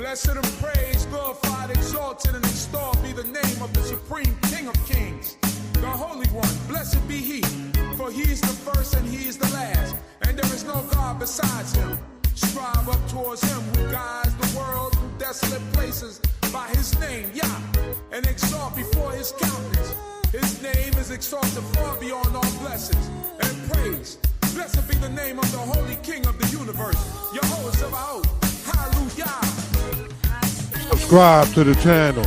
Blessed and praised, glorified, exalted, and extolled be the name of the supreme King of Kings, the Holy One. Blessed be He, for He is the first and He is the last, and there is no God besides Him. Strive up towards Him who guides the world through desolate places by His name, Yah, and exalt before His countenance. His name is exalted far beyond all blessings and praise. Blessed be the name of the Holy King of the universe, Yehovah Sabaoth. Hallelujah. Subscribe to the channel.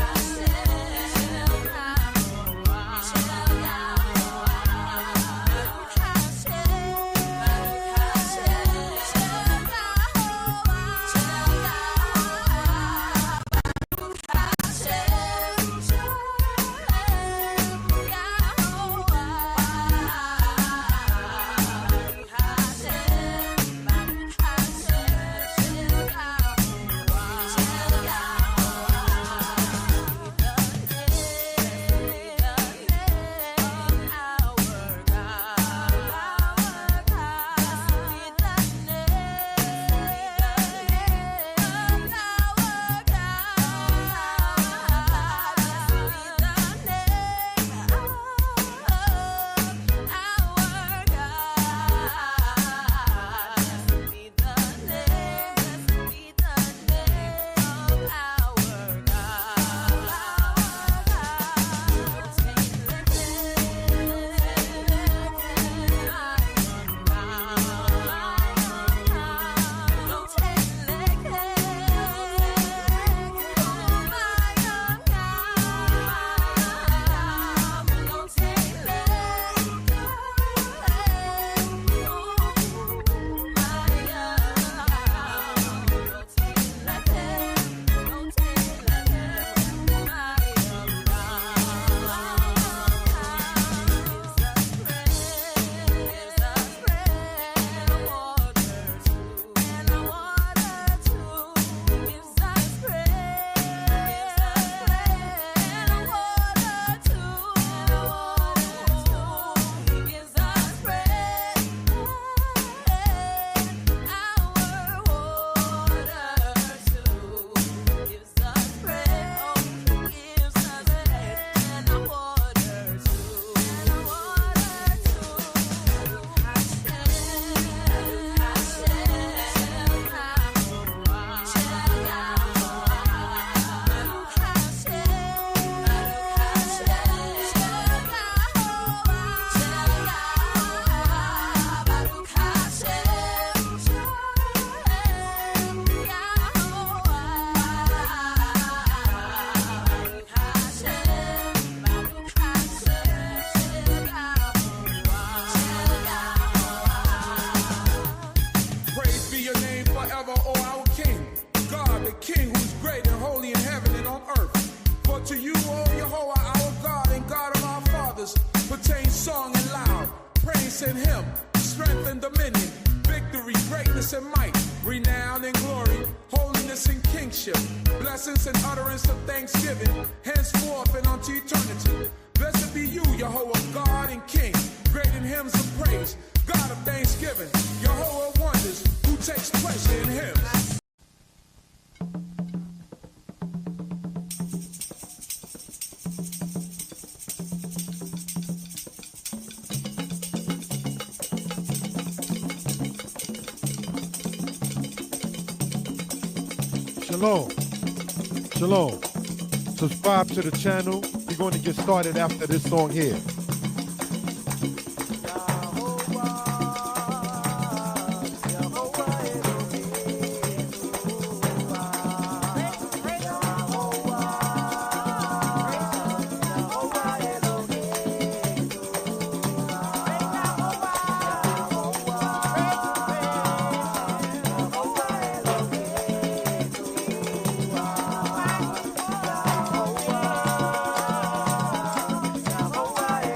Shalom. Shalom. Subscribe to the channel. We're going to get started after this song here. Bye.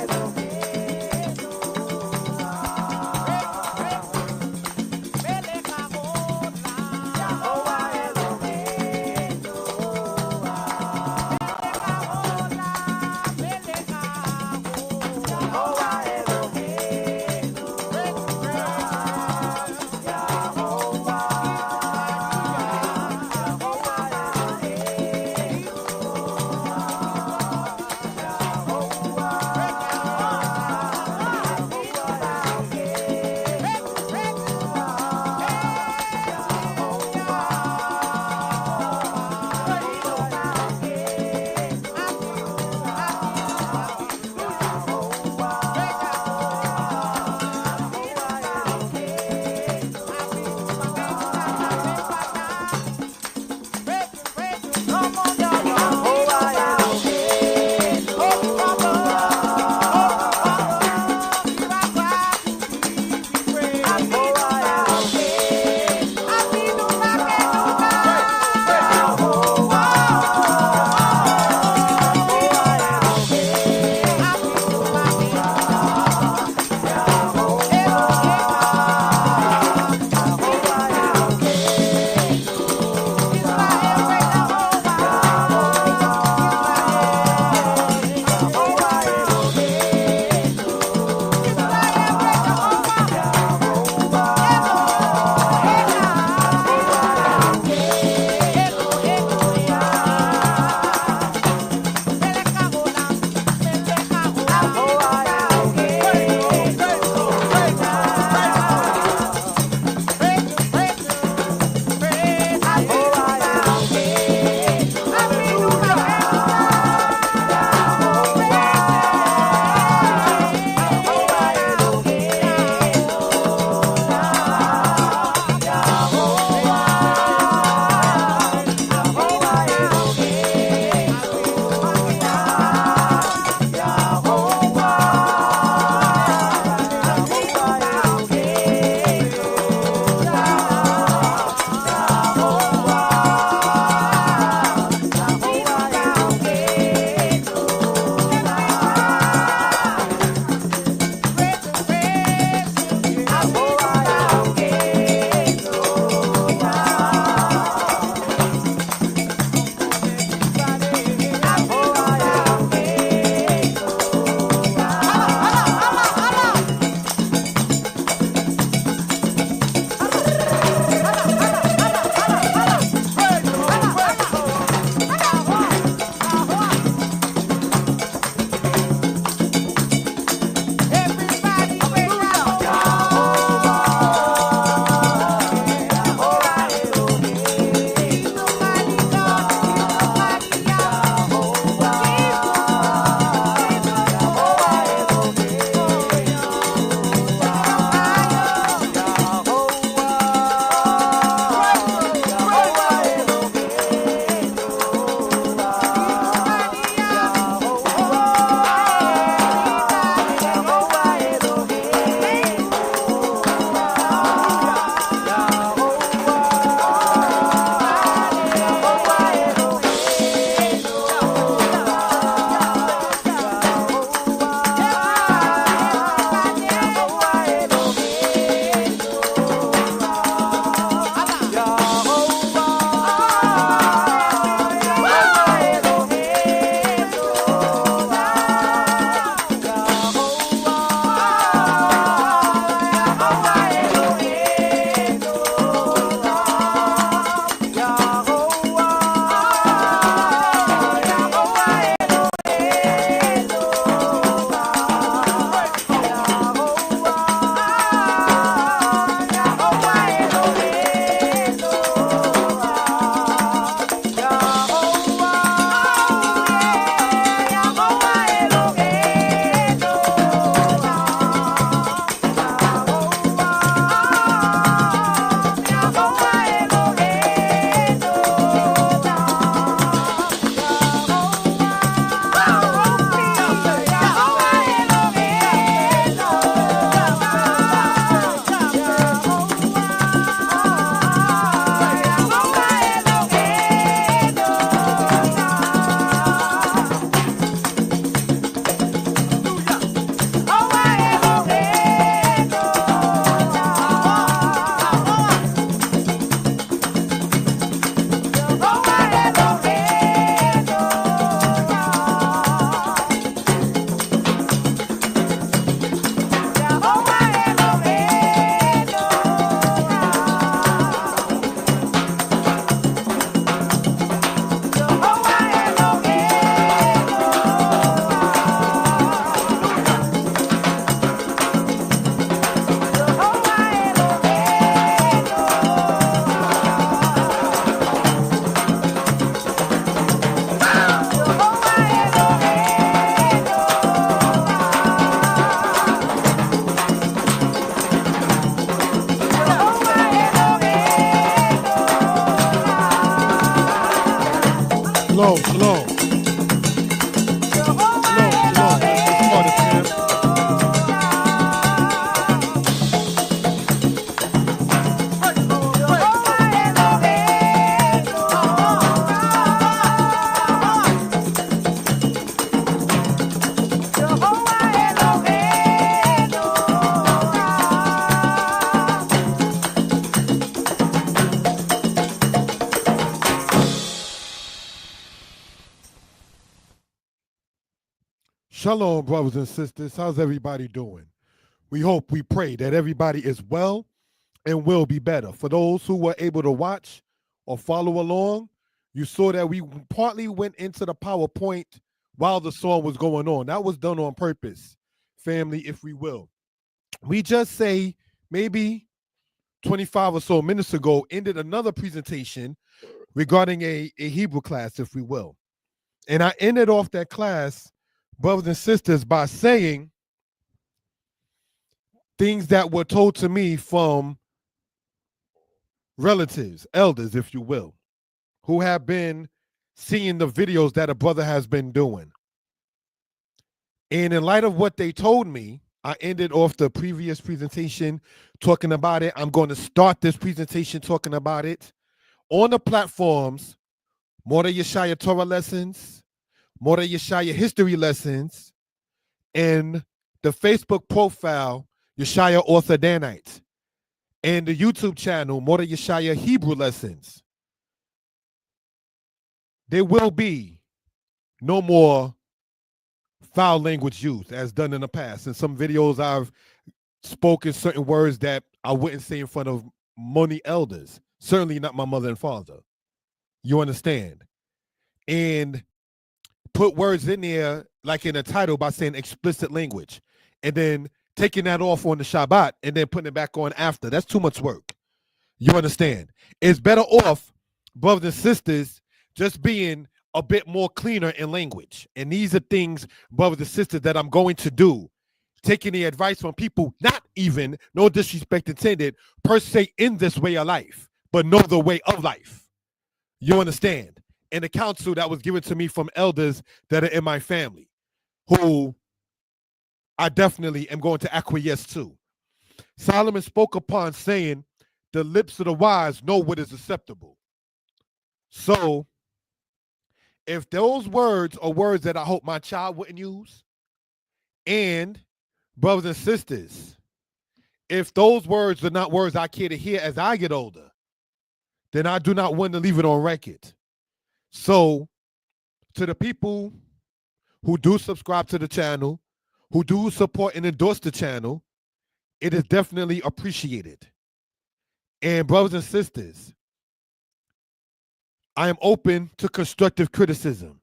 Shalom, shalom. Shalom, shalom. Let's get started, fam. Shalom, brothers and sisters. How's everybody doing? We hope, we pray that everybody is well and will be better. For those who were able to watch or follow along, you saw that we partly went into the PowerPoint while the song was going on. That was done on purpose, family, if we will. We just say maybe 25 or so minutes ago ended another presentation regarding a Hebrew class, if we will. And I ended off that class, brothers and sisters, by saying things that were told to me from relatives, elders, if you will, who have been seeing the videos that a brother has been doing. And in light of what they told me, I ended off the previous presentation talking about it. I'm going to start this presentation talking about it on the platforms, Mordeh Yeshaya Torah lessons, Mordeh Yeshaya history lessons, and the Facebook profile, Yeshaya Author Danite, and the YouTube channel, Mordeh Yeshaya Hebrew lessons. There will be no more foul language used as done in the past. In some videos, I've spoken certain words that I wouldn't say in front of many elders, certainly not my mother and father. You understand? And put words in there like in a title by saying explicit language and then taking that off on the Shabbat and then putting it back on after. That's too much work. You understand? It's better off, brothers and sisters, just being a bit more cleaner in language. And these are things, brothers and sisters, that I'm going to do. Taking the advice from people, not even, no disrespect intended, per se in this way of life, but know the way of life. You understand? And the counsel that was given to me from elders that are in my family, who I definitely am going to acquiesce to. Solomon spoke upon saying, the lips of the wise know what is acceptable. So, if those words are words that I hope my child wouldn't use, and brothers and sisters, if those words are not words I care to hear as I get older, then I do not want to leave it on record. So, to the people who do subscribe to the channel, who do support and endorse the channel, it is definitely appreciated. And brothers and sisters, I am open to constructive criticism,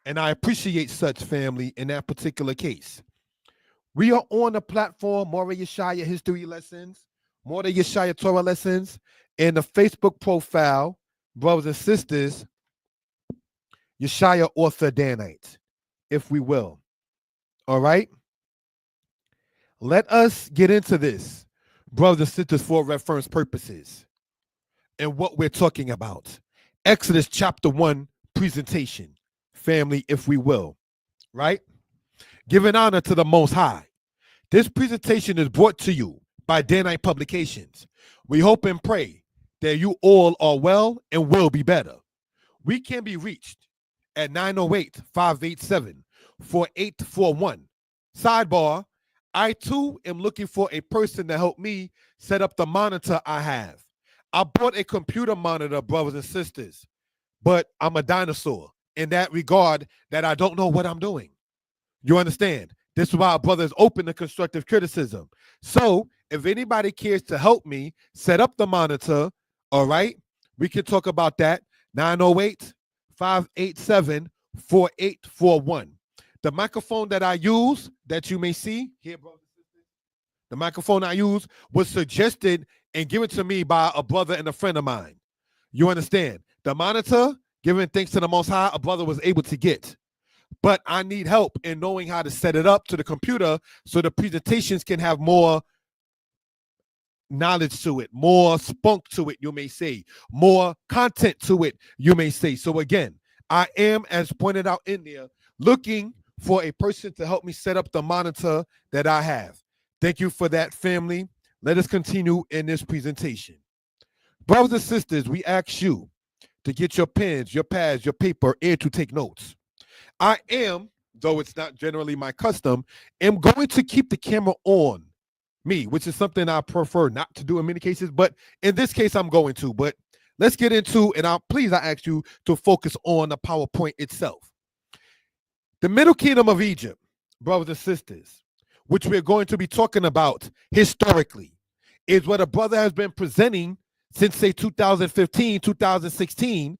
and I appreciate such, family, in that particular case. We are on the platform, Mordeh Yeshaya History Lessons, Mordeh Yeshaya Torah Lessons, and the Facebook profile, brothers and sisters, Yeshaya Author Danite, if we will. All right? Let us get into this, brothers and sisters, for reference purposes and what we're talking about. Exodus chapter 1 presentation, family, if we will, right? Giving honor to the Most High. This presentation is brought to you by Danitepublications. We hope and pray that you all are well and will be better. We can be reached at 908-587-4841. Sidebar, I too am looking for a person to help me set up the monitor I have. I bought a computer monitor, brothers and sisters, but I'm a dinosaur in that regard that I don't know what I'm doing. You understand? This is why our brother is open to constructive criticism. So if anybody cares to help me set up the monitor, all right, we can talk about that. 908-587-4841. The microphone that I use, that you may see here, brothers and sisters, the microphone I use was suggested and given to me by a brother and a friend of mine. You understand? The monitor, giving thanks to the Most High, a brother was able to get. But I need help in knowing how to set it up to the computer so the presentations can have more knowledge to it, more spunk to it, you may say, more content to it, you may say. So again, I am, as pointed out in there, looking for a person to help me set up the monitor that I have. Thank you for that, family. Let us continue in this presentation. Brothers and sisters, we ask you to get your pens, your pads, your paper, and to take notes. I am, though it's not generally my custom, am going to keep the camera on me, which is something I prefer not to do in many cases, but in this case, I'm going to. But let's get into, and I ask you to focus on the PowerPoint itself. The Middle Kingdom of Egypt, brothers and sisters, which we're going to be talking about historically, is what a brother has been presenting since, say, 2015, 2016,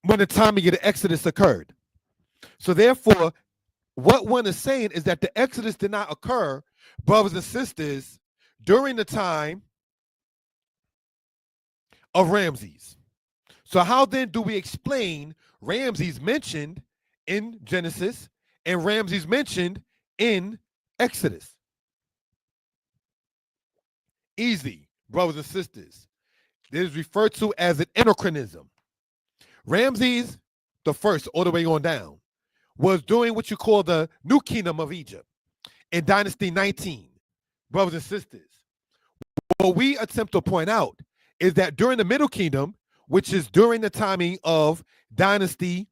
when the timing of the Exodus occurred. So therefore, what one is saying is that the Exodus did not occur, brothers and sisters, during the time of Ramses. So how then do we explain Ramses mentioned in Genesis and Ramses mentioned in Exodus? Easy, brothers and sisters. This is referred to as an anachronism. Ramses the first, all the way on down, was doing what you call the New Kingdom of Egypt in Dynasty 19, brothers and sisters. What we attempt to point out is that during the Middle Kingdom, which is during the timing of Dynasty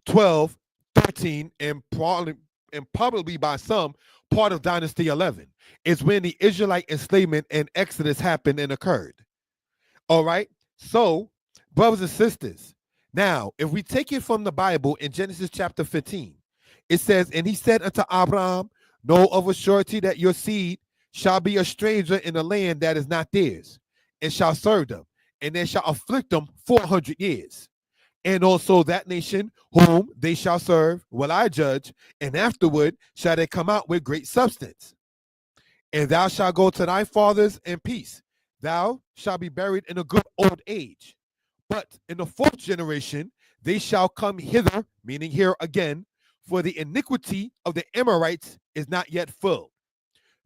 12, 13, and probably by some part of Dynasty 11, is when the Israelite enslavement and Exodus happened and occurred. All right? So, brothers and sisters, now, if we take it from the Bible in Genesis chapter 15, it says, and he said unto Abraham, know of a surety that your seed shall be a stranger in a land that is not theirs, and shall serve them, and they shall afflict them 400 years. And also that nation whom they shall serve will I judge, and afterward shall they come out with great substance. And thou shalt go to thy fathers in peace. Thou shalt be buried in a good old age. But in the fourth generation, they shall come hither, meaning here again, for the iniquity of the Amorites is not yet full.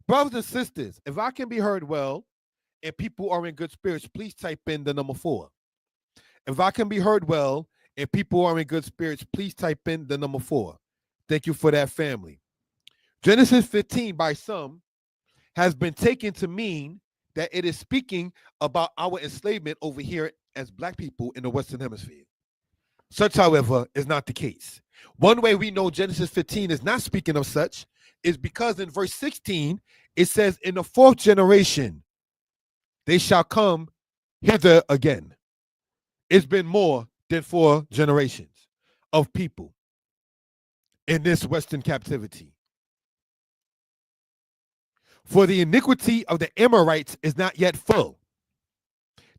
Brothers and sisters, if I can be heard well and people are in good spirits, please type in the number 4. If I can be heard well and people are in good spirits, please type in the number 4. Thank you for that, family. Genesis 15 by some has been taken to mean that it is speaking about our enslavement over here as Black people in the Western Hemisphere. Such, however, is not the case. One way we know Genesis 15 is not speaking of such is because in verse 16, it says, in the fourth generation, they shall come hither again. It's been more than 4 generations of people in this Western captivity. For the iniquity of the Amorites is not yet full.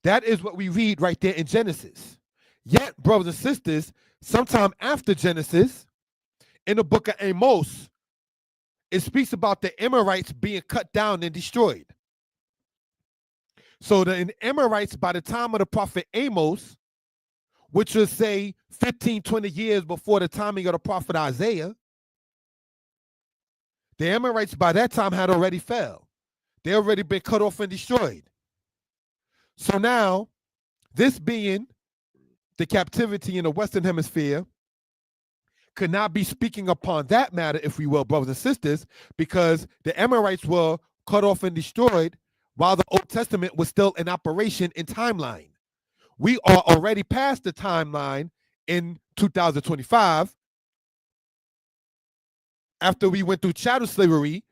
That is what we read right there in Genesis. Yet, brothers and sisters, sometime after Genesis, in the book of Amos, it speaks about the Amorites being cut down and destroyed. So the Amorites, by the time of the prophet Amos, which was, say, 15, 20 years before the timing of the prophet Isaiah, the Amorites by that time had already fell. They already been cut off and destroyed. So now, this being the captivity in the Western Hemisphere, could not be speaking upon that matter, if we will, brothers and sisters, because the Amorites were cut off and destroyed while the Old Testament was still in operation in timeline. We are already past the timeline in 2025 after we went through chattel slavery,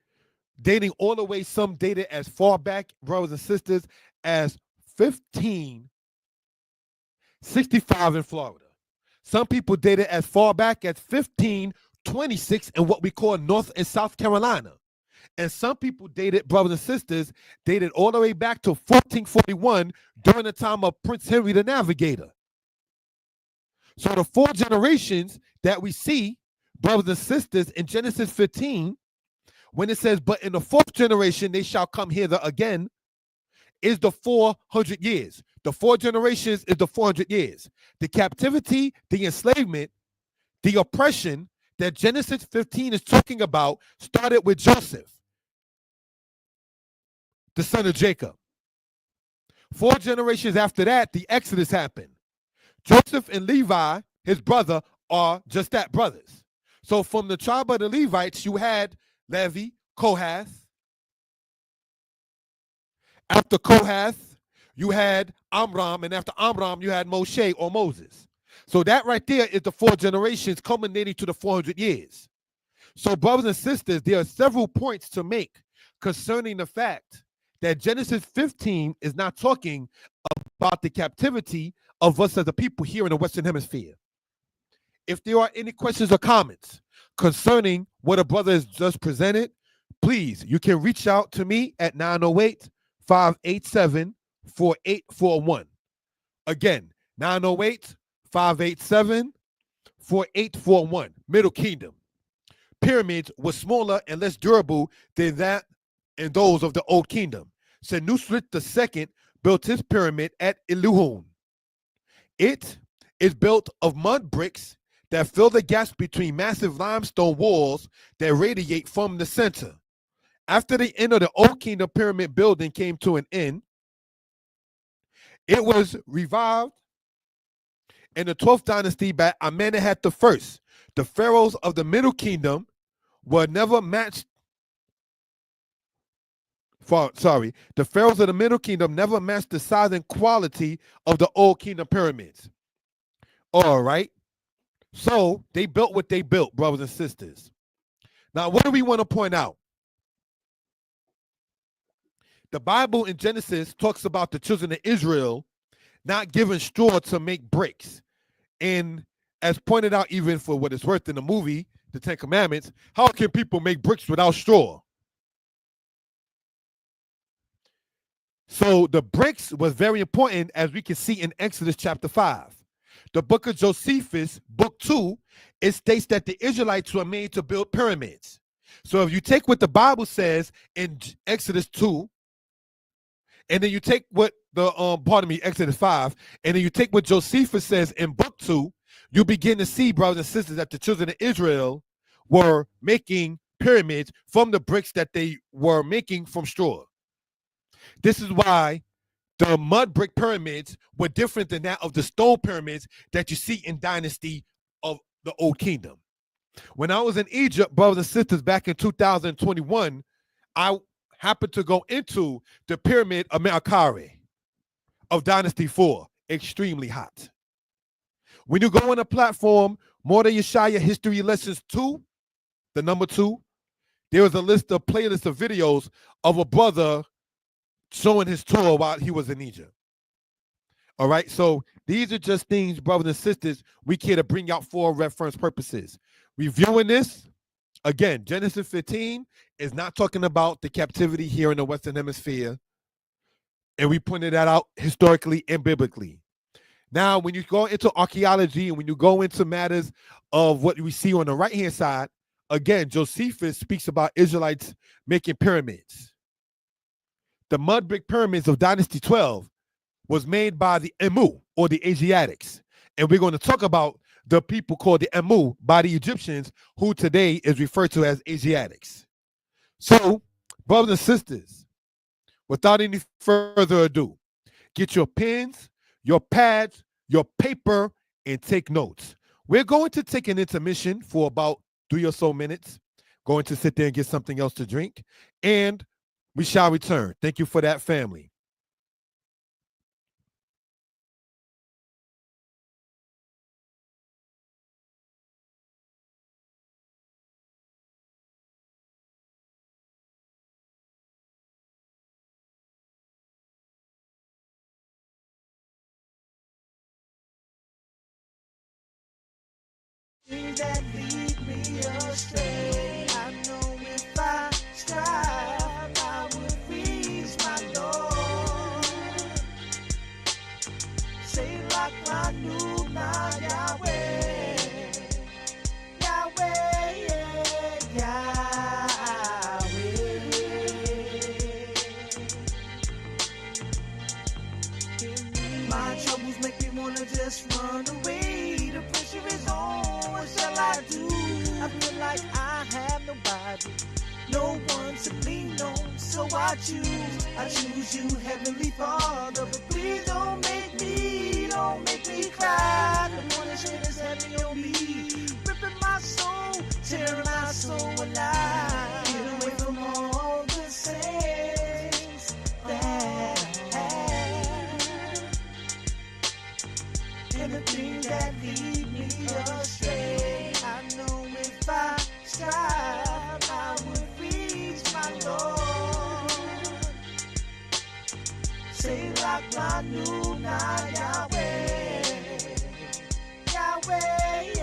dating all the way, some dated as far back, brothers and sisters, as 1565 in Florida. Some people dated as far back as 1526 in what we call North and South Carolina. And some people dated, brothers and sisters, dated all the way back to 1441 during the time of Prince Henry the Navigator. So the 4 generations that we see, brothers and sisters, in Genesis 15, when it says, but in the 4th generation they shall come hither again, is the 400 years. The 4 generations is the 400 years. The captivity, the enslavement, the oppression that Genesis 15 is talking about started with Joseph, the son of Jacob. 4 generations after that, the Exodus happened. Joseph and Levi, his brother, are just that, brothers. So from the tribe of the Levites, you had Levi, Kohath. After Kohath, you had Amram, and after Amram, you had Moshe or Moses. So that right there is the 4 generations culminating to the 400 years. So brothers and sisters, there are several points to make concerning the fact that Genesis 15 is not talking about the captivity of us as a people here in the Western Hemisphere. If there are any questions or comments concerning what a brother has just presented, please, you can reach out to me at 908-587-4841. Again, 908-587-4841. Middle Kingdom. Pyramids were smaller and less durable than that and those of the Old Kingdom. Senusret II built his pyramid at Eluhun. It is built of mud bricks that fill the gaps between massive limestone walls that radiate from the center. After the end of the Old Kingdom pyramid building came to an end, it was revived in the 12th dynasty by Amenemhat I. The pharaohs of the Middle Kingdom were never matched. The pharaohs of the Middle Kingdom never matched the size and quality of the Old Kingdom pyramids. All right. So they built what they built, brothers and sisters. Now, what do we want to point out? The Bible in Genesis talks about the children of Israel not given straw to make bricks. And as pointed out, even for what it's worth in the movie, The 10 Commandments, how can people make bricks without straw? So the bricks was very important, as we can see in Exodus chapter 5. The book of Josephus, book 2, it states that the Israelites were made to build pyramids. So if you take what the Bible says in Exodus 2, and then you take what Exodus 5, and then you take what Josephus says in book 2, you begin to see, brothers and sisters, that the children of Israel were making pyramids from the bricks that they were making from straw. This is why the mud brick pyramids were different than that of the stone pyramids that you see in dynasty of the Old Kingdom. When I was in Egypt, brothers and sisters, back in 2021, I happened to go into the pyramid of Menkaure of Dynasty 4, extremely hot. When you go on a platform, Mordeh Yeshaya History Lessons 2, the number 2, there was a playlist of videos of a brother showing his tour while he was in Egypt. All right, so these are just things, brothers and sisters, we care to bring out for reference purposes. Reviewing this, again, Genesis 15 is not talking about the captivity here in the Western Hemisphere, and we pointed that out historically and biblically. Now, when you go into archaeology and when you go into matters of what we see on the right-hand side, again, Josephus speaks about Israelites making pyramids. The mud brick pyramids of Dynasty 12 was made by the Emu, or the Asiatics. And we're going to talk about the people called the Emu by the Egyptians, who today is referred to as Asiatics. So, brothers and sisters, without any further ado, get your pens, your pads, your paper, and take notes. We're going to take an intermission for about 3 or so minutes. Going to sit there and get something else to drink, and we shall return. Thank you for that, family. That lead me astray. I know if I strive, I will reach my Lord. Say like my new now, Yahweh, Yahweh, Yahweh. My troubles make me wanna just run away. The pressure is on. What shall I do? I feel like I have nobody, no one to lean on. So I choose you, Heavenly Father. But please don't make me cry. and the things that lead me astray. I know if I strive, I would reach my Lord. Say like Lanu na Yahweh, Yahweh,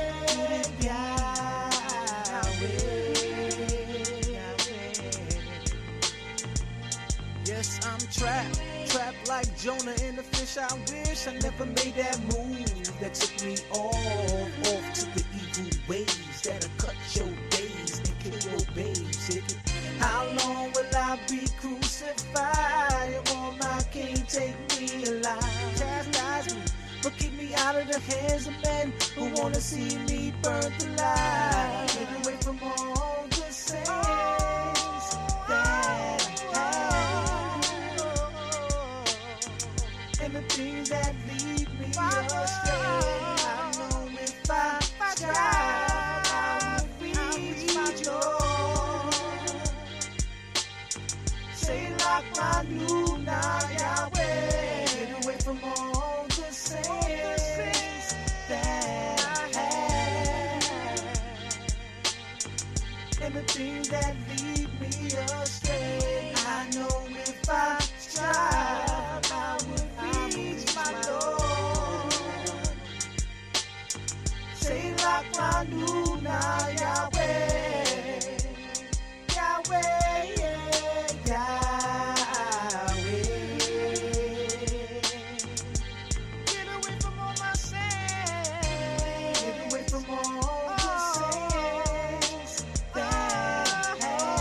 yes, I'm trapped like Jonah in the fish. I wish I never made that move that took me off to the evil ways that'll cut your days and kill your babes. How long will I be crucified? One my king take me alive. Chastise me, but keep me out of the hands of men who wanna see me burnt alive. Get away from all the sins that I have, and the things that lead me astray. I know if I strive, I will reach my Lord. Say like my new Yahweh, get away from all the sins that I have, and the things that lead me astray. I know if I strive, I will reach my Lord. Say like my new Yahweh, Yahweh, Yahweh. Get away from all my sins. Get away from all the sins that I have,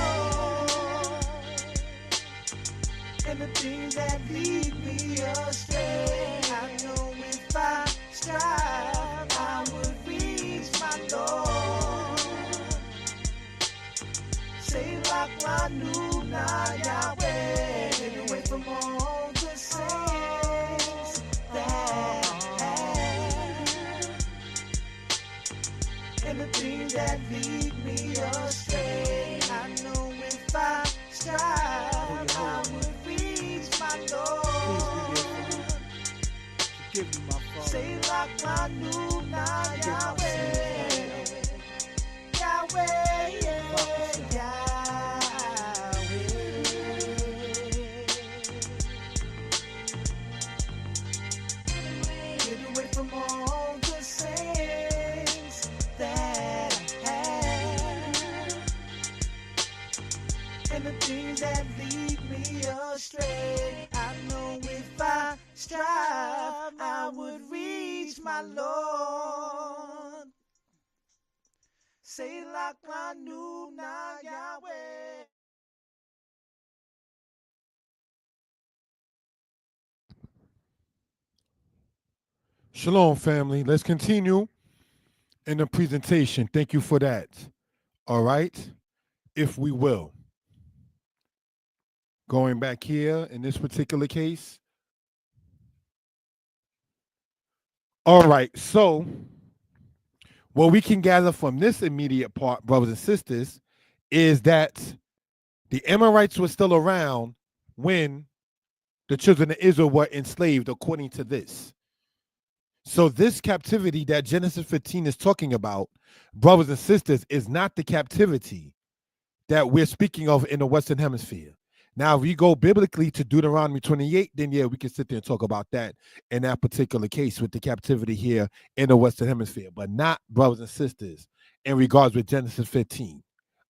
and the things that lead me astray. I know if I strive, I would reach my Lord. Say like my new Yahweh, get away from all the sins that I have, and the things that lead me astray. I know if I strive, I would reach my Lord. Forgive me, my Father. Say like my new Yahweh, Yahweh, Yahweh. Get away from all the sins that I have, and the things that lead me astray. I know if I strive, I would reach my Lord. Say like my new Yahweh. Shalom, family. Let's continue in the presentation. Thank you for that. All right. If we will. Going back here in this particular case. All right. So what we can gather from this immediate part, brothers and sisters, is that the Amorites were still around when the children of Israel were enslaved, according to this. So this captivity that Genesis 15 is talking about, brothers and sisters, is not the captivity that we're speaking of in the Western Hemisphere. Now, if we go biblically to Deuteronomy 28, then yeah, we can sit there and talk about that in that particular case with the captivity here in the Western Hemisphere, but not, brothers and sisters, in regards with Genesis 15.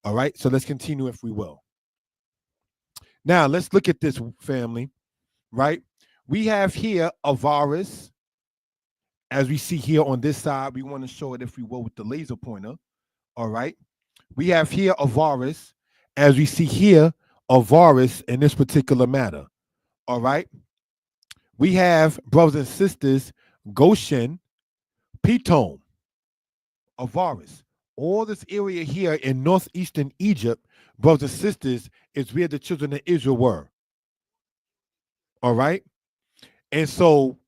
All right, so let's continue if we will. Now, let's look at this, family, right? We have here Avaris. As we see here on this side, we want to show it, if we will, with the laser pointer. All right. We have here Avaris. As we see here, Avaris in this particular matter. All right. We have, brothers and sisters, Goshen, Pithom, Avaris. All this area here in northeastern Egypt, brothers and sisters, is where the children of Israel were. All right. And so,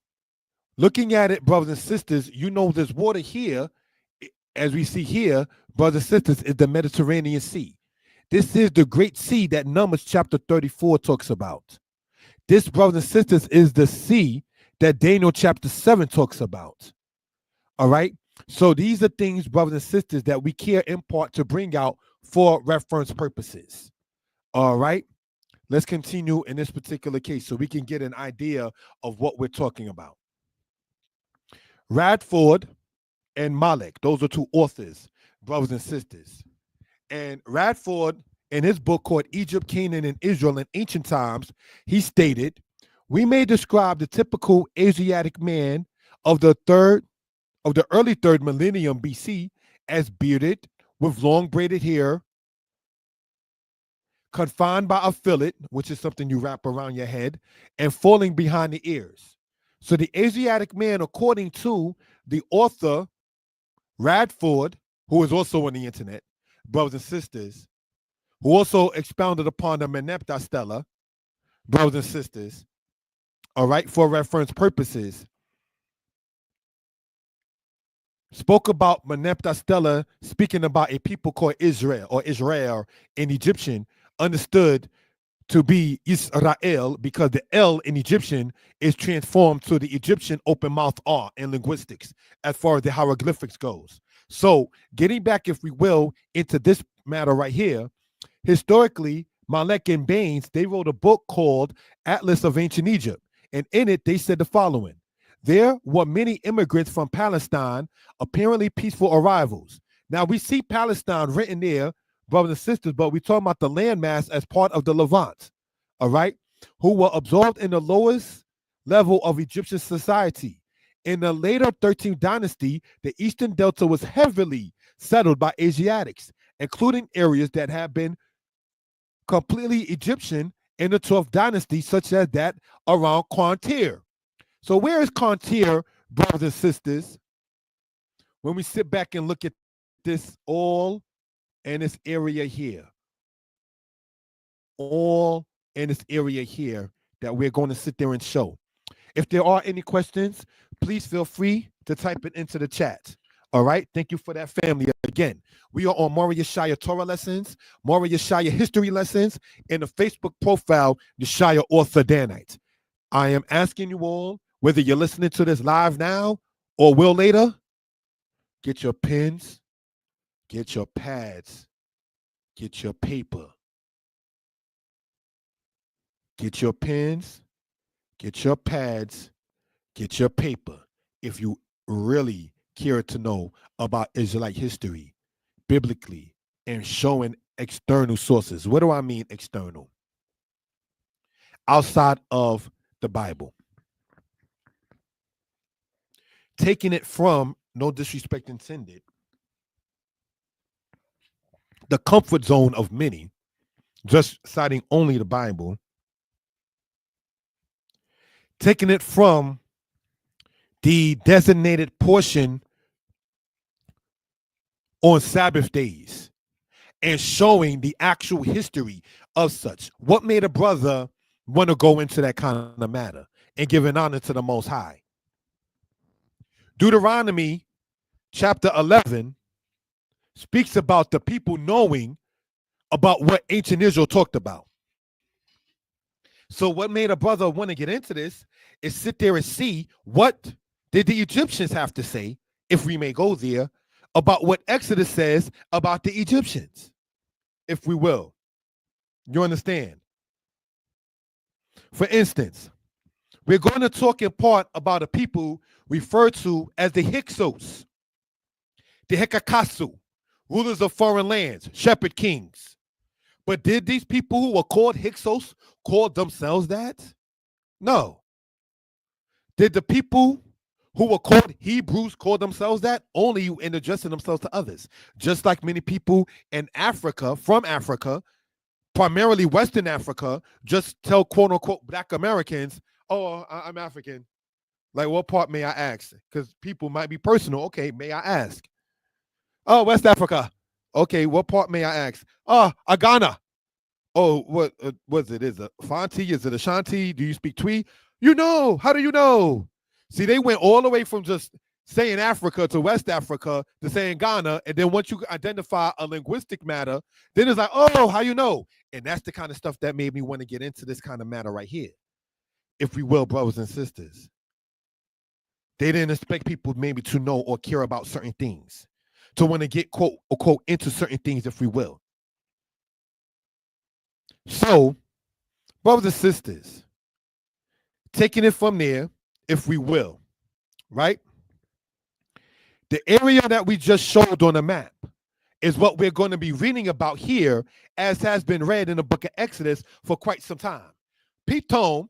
looking at it, brothers and sisters, you know this water here, as we see here, brothers and sisters, is the Mediterranean Sea. This is the great sea that Numbers chapter 34 talks about. This, brothers and sisters, is the sea that Daniel chapter 7 talks about. All right. So these are things, brothers and sisters, that we care in part to bring out for reference purposes. All right. Let's continue in this particular case so we can get an idea of what we're talking about. Radford and Malek, those are two authors, brothers and sisters. And Radford, in his book called Egypt, Canaan, and Israel in Ancient Times, he stated, we may describe the typical Asiatic man of the early third millennium BC as bearded, with long braided hair, confined by a fillet, which is something you wrap around your head, and falling behind the ears. So the Asiatic man, according to the author Radford, who is also on the internet, brothers and sisters, who also expounded upon the Meneptah Stela, brothers and sisters, all right, for reference purposes, spoke about Meneptah Stela, speaking about a people called Israel, or Israel in Egyptian, understood to be Israel because the L in Egyptian is transformed to the Egyptian open mouth R in linguistics as far as the hieroglyphics goes. So getting back, if we will, into this matter right here, historically, Malek and Baines, they wrote a book called Atlas of Ancient Egypt. And in it, they said the following. There were many immigrants from Palestine, apparently peaceful arrivals. Now, we see Palestine written there, brothers and sisters, but we're talking about the landmass as part of the Levant, all right, who were absorbed in the lowest level of Egyptian society. In the later 13th dynasty, the Eastern Delta was heavily settled by Asiatics, including areas that had been completely Egyptian in the 12th dynasty, such as that around Qantir. So where is Qantir, brothers and sisters? When we sit back and look at this, all in this area here, all in this area here that we're going to sit there and show. If there are any questions, please feel free to type it into the chat. All right. Thank you for that, family. Again, we are on Moriah Shire Torah lessons, Moriah Shire history lessons, and the Facebook profile, the Shire Author Danite. I am asking you all, whether you're listening to this live now or will later, get your pens, get your pads, get your paper. Get your pens, get your pads, get your paper. If you really care to know about Israelite history, biblically, and showing external sources. What do I mean external? Outside of the Bible. Taking it from, no disrespect intended, the comfort zone of many, just citing only the Bible, taking it from the designated portion on Sabbath days and showing the actual history of such. What made a brother want to go into that kind of matter and give an honor to the Most High? Deuteronomy chapter 11 speaks about the people knowing about what ancient Israel talked about. So what made a brother want to get into this is sit there and see what did the Egyptians have to say, if we may go there, about what Exodus says about the Egyptians, if we will. You understand? For instance, we're going to talk in part about a people referred to as the Hyksos, the Hekakasu, rulers of foreign lands, shepherd kings. But did these people who were called Hyksos call themselves that? No. Did the people who were called Hebrews call themselves that? Only in addressing themselves to others. Just like many people in Africa, from Africa, primarily Western Africa, just tell quote unquote Black Americans, oh, I'm African. Like, what part may I ask? Because people might be personal. Okay, may I ask? Oh, West Africa. Okay, what part may I ask? Oh, Ghana. Oh, what was it? Is it Fanti? Is it Ashanti? Do you speak Twi? You know. How do you know? See, they went all the way from just saying Africa to West Africa to saying Ghana. And then once you identify a linguistic matter, then it's like, oh, how you know? And that's the kind of stuff that made me want to get into this kind of matter right here, if we will, brothers and sisters. They didn't expect people maybe to know or care about certain things, to want to get quote unquote into certain things, if we will. So, brothers and sisters, taking it from there, if we will, right? The area that we just showed on the map is what we're going to be reading about here, as has been read in the book of Exodus for quite some time. Pitom,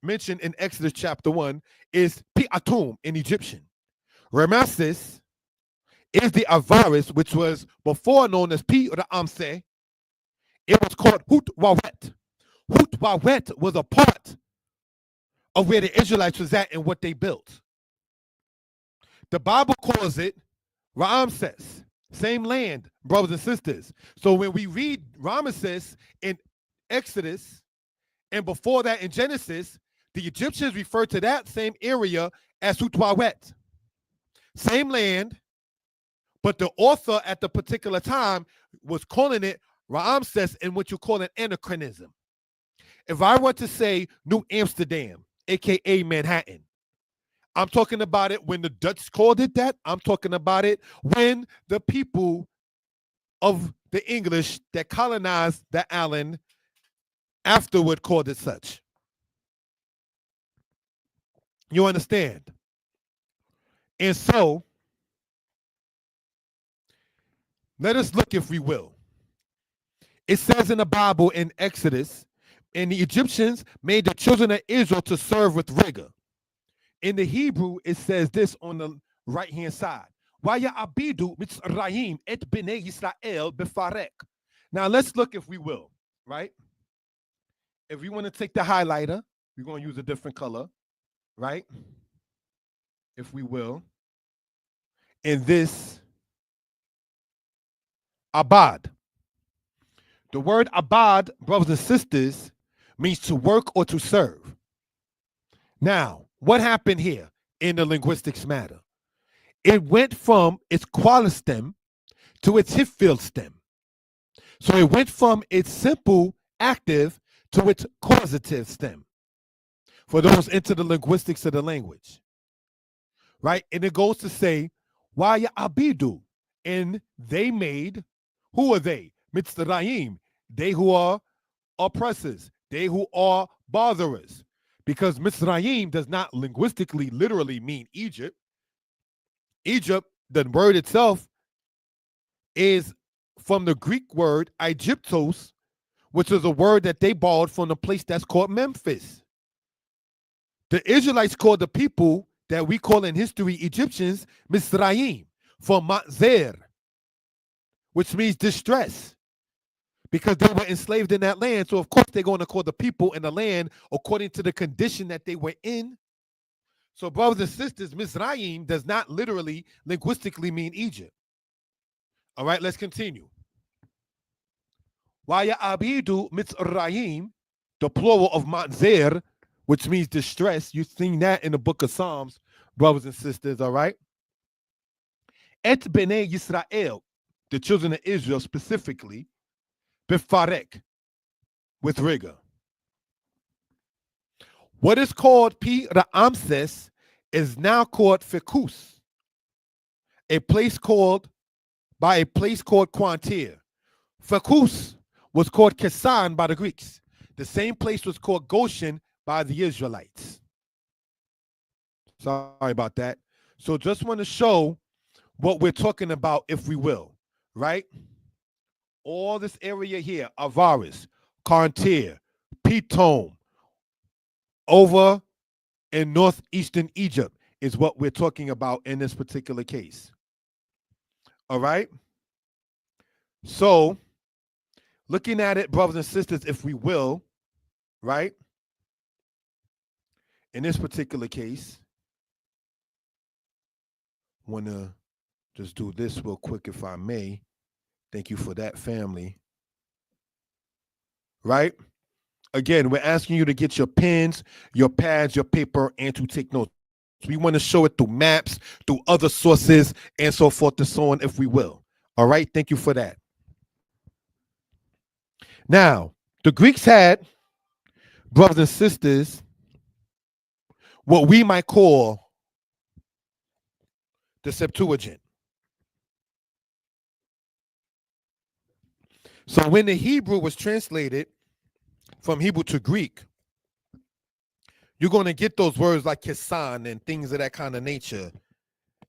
mentioned in Exodus chapter 1, is Piatum in Egyptian. Rameses is the Avaris, which was before known as Pi or the Amse. It was called Hutwawet. Hutwawet was a part of where the Israelites was at and what they built. The Bible calls it Ramses, same land, brothers and sisters. So when we read Ramesses in Exodus and before that in Genesis, the Egyptians refer to that same area as Hutwawet. Same land, but the author at the particular time was calling it Ramses in what you call an anachronism. If I were to say New Amsterdam, aka Manhattan, I'm talking about it when the Dutch called it that. I'm talking about it when the people of the English that colonized the island afterward called it such. You understand? And so, let us look, if we will. It says in the Bible in Exodus, and the Egyptians made the children of Israel to serve with rigor. In the Hebrew, it says this on the right-hand side. Abidu mitzrayim et bnei Yisrael befarek. Now let's look, if we will, right? If we want to take the highlighter, we're going to use a different color, right? If we will. In this abad. The word abad, brothers and sisters, means to work or to serve. Now, what happened here in the linguistics matter? It went from its qualis stem to its hifil stem. So it went from its simple active to its causative stem. For those into the linguistics of the language. Right? And it goes to say, Waya abidu. And they made, who are they? Mitzrayim. They who are oppressors. They who are botherers. Because Mitzrayim does not linguistically literally mean Egypt. Egypt, the word itself, is from the Greek word Egyptos, which is a word that they borrowed from the place that's called Memphis. The Israelites called the people that we call in history Egyptians Mitzrayim, from Matzer, which means distress, because they were enslaved in that land. So of course they're going to call the people in the land according to the condition that they were in. So brothers and sisters, Mizraim does not literally linguistically mean Egypt. All right, let's continue. Waya abidu Mitzrayim, the plural of Matzer, which means distress. You've seen that in the book of Psalms, brothers and sisters, all right? Et bnei Yisrael, the children of Israel specifically, befarek, with rigor. What is called Pi Ra'amses is now called Fekus, a place called Quantir. Fekus was called Kesan by the Greeks. The same place was called Goshen by the Israelites. Sorry about that. So just want to show what we're talking about, if we will, right? All this area here, Avaris, Quantir, Pitom, over in northeastern Egypt is what we're talking about in this particular case. All right? So, looking at it, brothers and sisters, if we will, right? In this particular case, I want to just do this real quick, if I may. Thank you for that, family. Right? Again, we're asking you to get your pens, your pads, your paper, and to take notes. We want to show it through maps, through other sources, and so forth and so on, if we will. All right? Thank you for that. Now, the Greeks had, brothers and sisters, what we might call the Septuagint. So when the Hebrew was translated from Hebrew to Greek, you're going to get those words like Kisan and things of that kind of nature,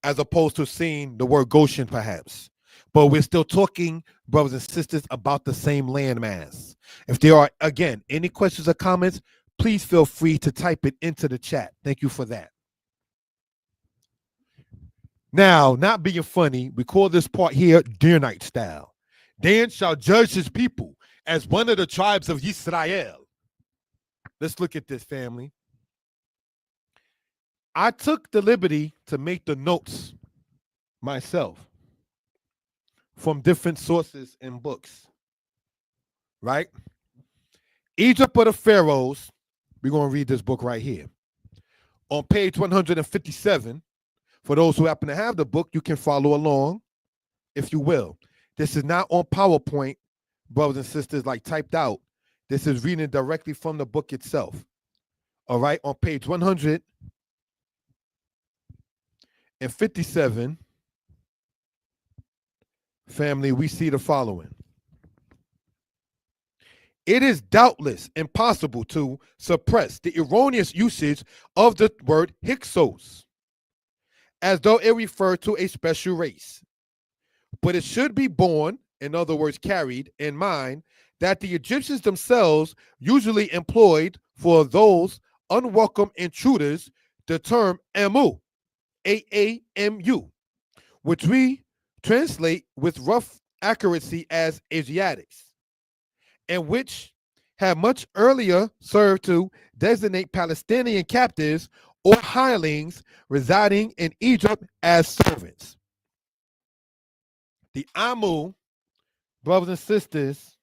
as opposed to seeing the word Goshen, perhaps. But we're still talking, brothers and sisters, about the same landmass. If there are, again, any questions or comments, please feel free to type it into the chat. Thank you for that. Now, not being funny, we call this part here Danite style. Dan shall judge his people as one of the tribes of Israel. Let's look at this, family. I took the liberty to make the notes myself from different sources and books, right? Egypt of the Pharaohs, we're going to read this book right here. On page 157, for those who happen to have the book, you can follow along, if you will. This is not on PowerPoint, brothers and sisters, like typed out. This is reading directly from the book itself. All right, on page 157, family, we see the following. It is doubtless impossible to suppress the erroneous usage of the word Hyksos, as though it referred to a special race. But it should be borne, in other words, carried in mind, that the Egyptians themselves usually employed for those unwelcome intruders the term Amu, A-A-M-U, which we translate with rough accuracy as Asiatics, and which had much earlier served to designate Palestinian captives or hirelings residing in Egypt as servants. The Amu, brothers and sisters,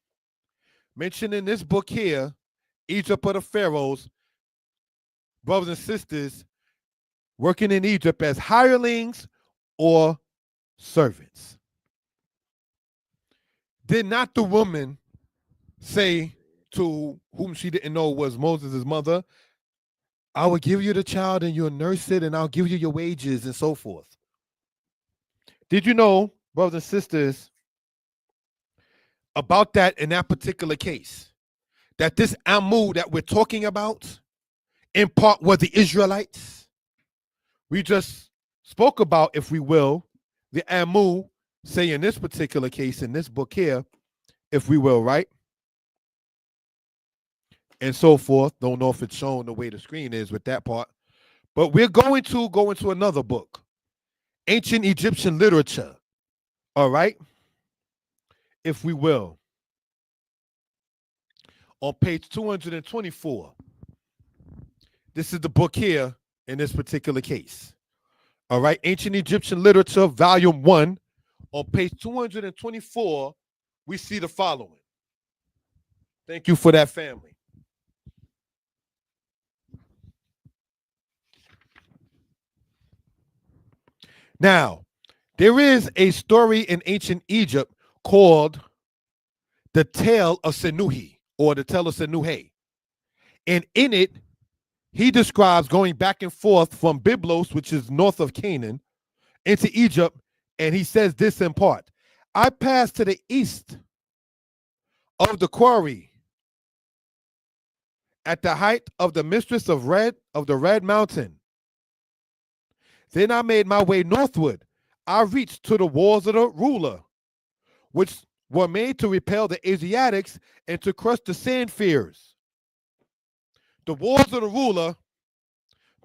mentioned in this book here, Egypt of the Pharaohs, brothers and sisters, working in Egypt as hirelings or servants. Did not the woman say to whom she didn't know was Moses' mother, I will give you the child and you'll nurse it and I'll give you your wages and so forth? Did you know, brothers and sisters, about that in that particular case? That this Amu that we're talking about, in part, were the Israelites. We just spoke about, if we will, the Amu, say in this particular case, in this book here, if we will, right? And so forth. Don't know if it's shown the way the screen is with that part. But we're going to go into another book, Ancient Egyptian Literature. All right? If we will. On page 224. This is the book here in this particular case. All right? Ancient Egyptian Literature, Volume 1. On page 224, we see the following. Thank you for that, family. Now, there is a story in ancient Egypt called the Tale of Senuhi, or the Tale of Senuhe. And in it, he describes going back and forth from Byblos, which is north of Canaan, into Egypt, and he says this in part. I passed to the east of the quarry at the height of the mistress of the Red Mountain. Then I made my way northward. I reached to the walls of the ruler, which were made to repel the Asiatics and to crush the sand-fears. The walls of the ruler,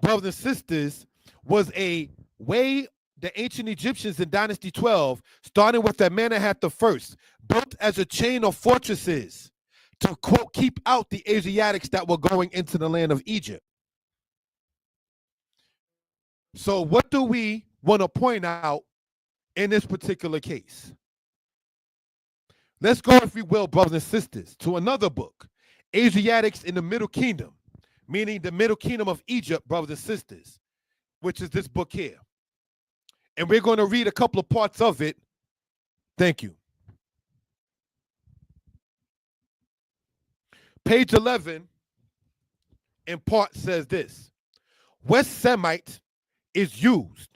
brothers and sisters, was a way the ancient Egyptians in Dynasty 12, starting with Amenemhat I, built as a chain of fortresses to, quote, keep out the Asiatics that were going into the land of Egypt. So what do we want to point out in this particular case? Let's go, if we will, brothers and sisters, to another book, Asiatics in the Middle Kingdom, meaning the Middle Kingdom of Egypt, brothers and sisters, which is this book here. And we're going to read a couple of parts of it. Thank you. Page 11, in part, says this. West Semite is used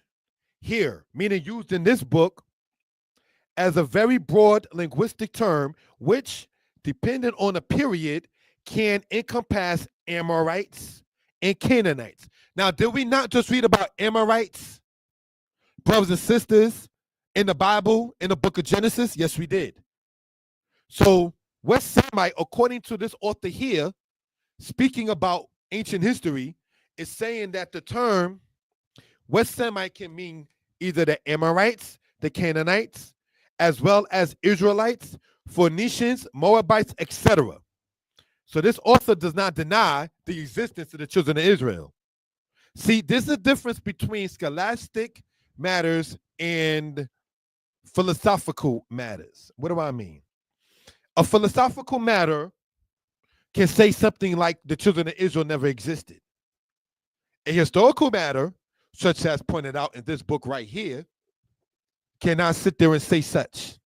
here, meaning used in this book as a very broad linguistic term, which, depending on the period, can encompass Amorites and Canaanites. Now, did we not just read about Amorites, brothers and sisters, in the Bible, in the book of Genesis? Yes, we did. So, West Semite, according to this author here, speaking about ancient history, is saying that the term West Semite can mean either the Amorites, the Canaanites, as well as Israelites, Phoenicians, Moabites, etc. So this author does not deny the existence of the children of Israel. See, there's a difference between scholastic matters and philosophical matters. What do I mean? A philosophical matter can say something like the children of Israel never existed. A historical matter, such as pointed out in this book right here, cannot sit there and say such.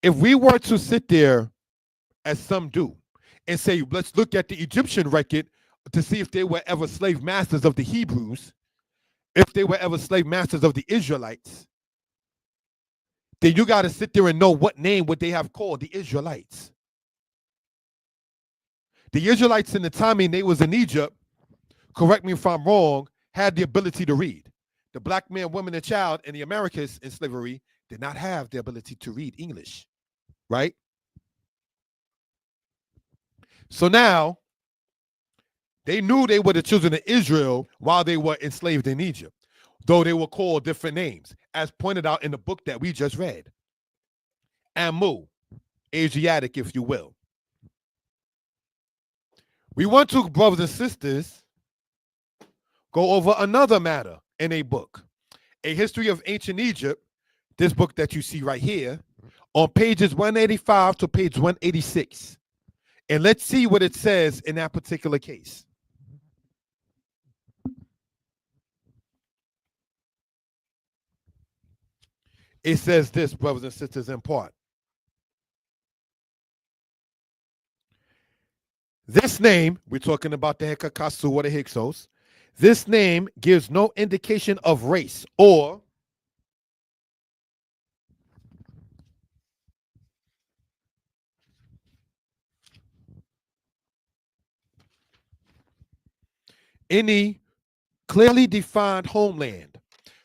If we were to sit there, as some do, and say, let's look at the Egyptian record to see if they were ever slave masters of the Hebrews, if they were ever slave masters of the Israelites, then you got to sit there and know what name would they have called the Israelites. The Israelites in the time they was in Egypt, correct me if I'm wrong, had the ability to read. The black man, woman, and child in the Americas in slavery did not have the ability to read English, right? So now, they knew they were the children of Israel while they were enslaved in Egypt, though they were called different names, as pointed out in the book that we just read. Amu, Asiatic, if you will. We want to, brothers and sisters, go over another matter in a book, A History of Ancient Egypt, this book that you see right here, on pages 185 to page 186. And let's see what it says in that particular case. It says this, brothers and sisters, in part. This name, we're talking about the Hekakasu or the Hyksos, this name gives no indication of race or any clearly defined homeland.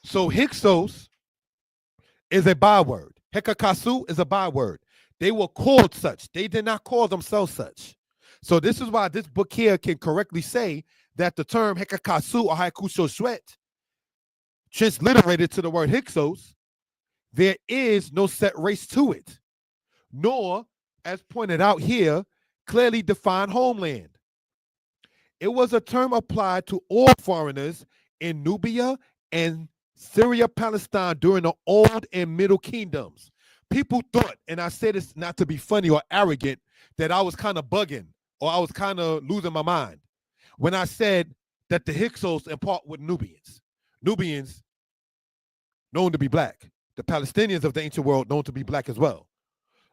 So Hyksos is a byword. Hekakasu is a byword. They were called such. They did not call themselves such. So this is why this book here can correctly say that the term Hekakasu or Haikuso Shwet, transliterated to the word Hyksos, there is no set race to it, nor, as pointed out here, clearly defined homeland. It was a term applied to all foreigners in Nubia and Syria, Palestine during the Old and Middle Kingdoms. People thought, and I say this not to be funny or arrogant, that I was kind of bugging or I was kind of losing my mind when I said that the Hyksos in part were Nubians. Nubians known to be black. The Palestinians of the ancient world known to be black as well.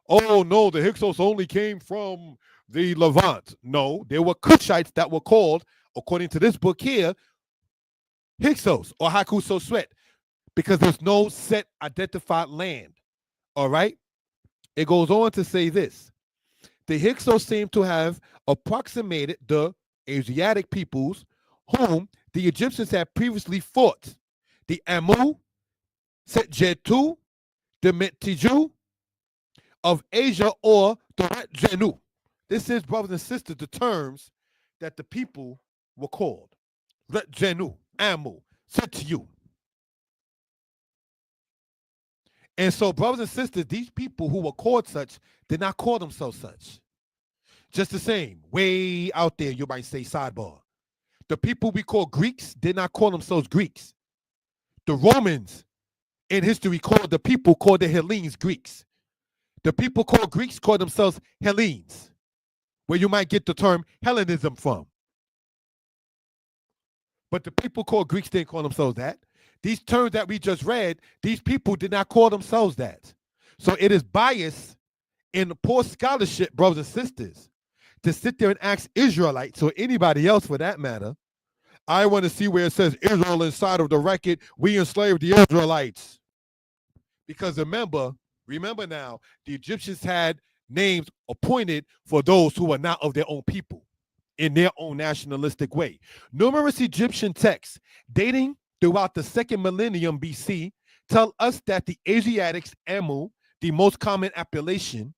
Oh no, the Hyksos only came from the Levant. No, there were Cushites that were called, according to this book here, Hyksos or Hakuso Swet, because there's no set identified land. All right. It goes on to say this. The Hyksos seem to have approximated the Asiatic peoples whom the Egyptians had previously fought. The Amu, Setjetu, the Metiju of Asia, or the Retjenu. This is, brothers and sisters, the terms that the people were called. Retjenu, Amu, Setju. And so, brothers and sisters, these people who were called such did not call themselves such. Just the same, way out there, you might say, sidebar. The people we call Greeks did not call themselves Greeks. The Romans in history called the people called the Hellenes Greeks. The people called Greeks called themselves Hellenes, where you might get the term Hellenism from. But the people called Greeks didn't call themselves that. These terms that we just read, these people did not call themselves that. So it is bias in poor scholarship, brothers and sisters, to sit there and ask Israelites or anybody else for that matter I want to see where it says Israel inside of the record. We enslaved the Israelites. Because remember now, the Egyptians had names appointed for those who are not of their own people in their own nationalistic way. Numerous Egyptian texts dating throughout the second millennium BC tell us that the Asiatics, Amu, the most common appellation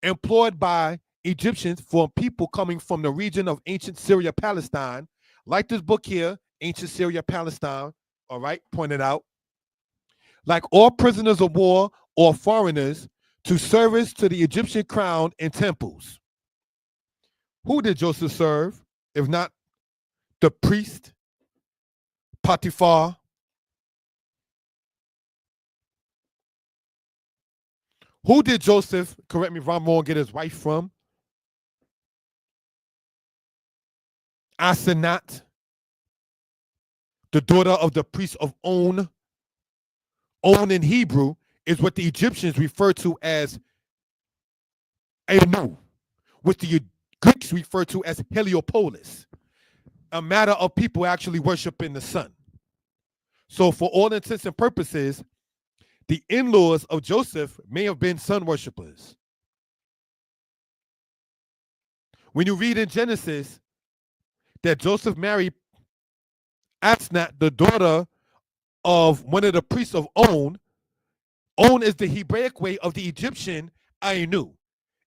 employed by Egyptians for people coming from the region of ancient Syria, Palestine, like this book here, Ancient Syria, Palestine, all right, pointed out, like all prisoners of war or foreigners, to service to the Egyptian crown and temples. Who did Joseph serve, if not the priest, Potiphar? Who did Joseph, correct me if I'm wrong, get his wife from? Asenat, the daughter of the priest of On. On in Hebrew is what the Egyptians refer to as Anu, which the Greeks refer to as Heliopolis, a matter of people actually worshiping the sun. So for all intents and purposes, the in-laws of Joseph may have been sun worshipers. When you read in Genesis that Joseph married Asnat, the daughter of one of the priests of On. On is the Hebraic way of the Egyptian Anu.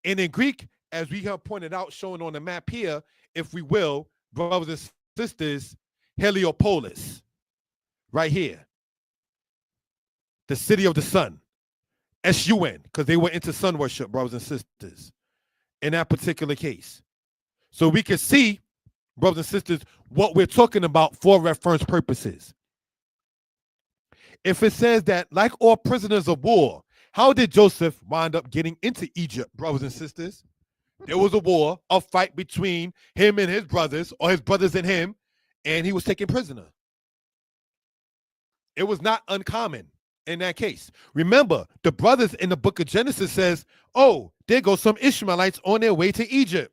And in Greek, as we have pointed out, shown on the map here, if we will, brothers and sisters, Heliopolis, right here. The city of the sun, S-U-N, because they were into sun worship, brothers and sisters, in that particular case. So we can see, brothers and sisters, what we're talking about for reference purposes. If it says that, like all prisoners of war, how did Joseph wind up getting into Egypt, brothers and sisters? There was a war, a fight between him and his brothers, or his brothers and him, and he was taken prisoner. It was not uncommon in that case. Remember, the brothers in the book of Genesis says, oh, there go some Ishmaelites on their way to Egypt.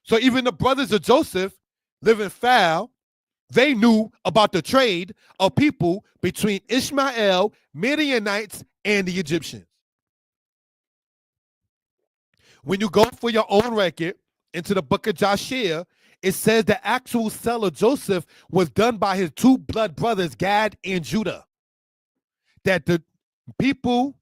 So even the brothers of Joseph, living foul, they knew about the trade of people between Ishmael, Midianites, and the Egyptians. When you go for your own record into the book of Joshua, it says the actual sale of Joseph was done by his two blood brothers, Gad and Judah. That the people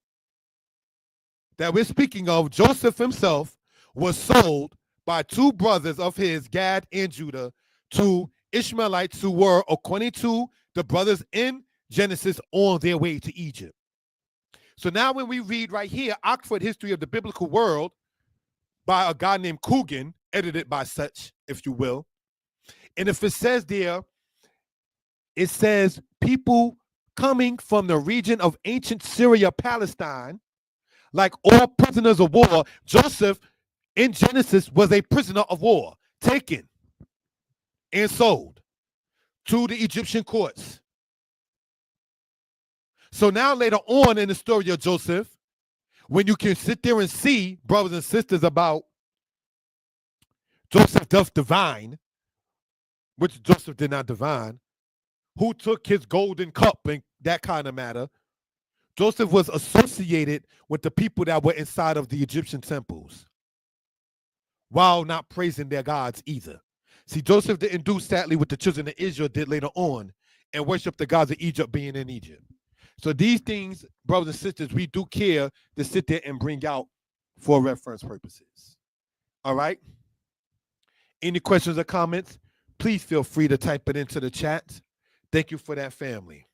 that we're speaking of, Joseph himself, was sold by two brothers of his, Gad and Judah, to Ishmaelites who were, according to the brothers in Genesis, on their way to Egypt. So now when we read right here, Oxford History of the Biblical World by a guy named Coogan, edited by such, if you will, and if it says there, it says people coming from the region of ancient Syria, Palestine, like all prisoners of war, Joseph in Genesis was a prisoner of war, taken and sold to the Egyptian courts. So now later on in the story of Joseph, when you can sit there and see, brothers and sisters, about Joseph doth divine, which Joseph did not divine, who took his golden cup and that kind of matter, Joseph was associated with the people that were inside of the Egyptian temples, while not praising their gods either. See, Joseph didn't do sadly what the children of Israel did later on and worship the gods of Egypt being in Egypt. So these things, brothers and sisters, we do care to sit there and bring out for reference purposes. All right? Any questions or comments? Please feel free to type it into the chat. Thank you for that, family.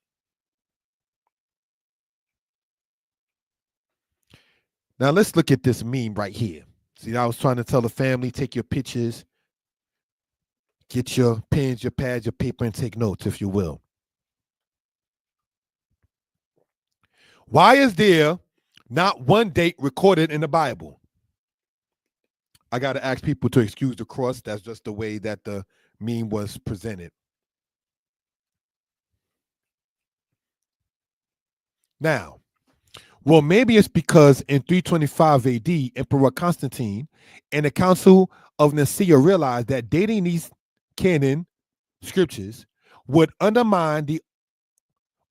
Now let's look at this meme right here. See, I was trying to tell the family, take your pictures, get your pens, your pads, your paper, and take notes, if you will. Why is there not one date recorded in the Bible? I got to ask people to excuse the cross. That's just the way that the meme was presented. Now, well, maybe it's because in 325 AD, Emperor Constantine and the Council of Nicaea realized that dating these canon scriptures would undermine the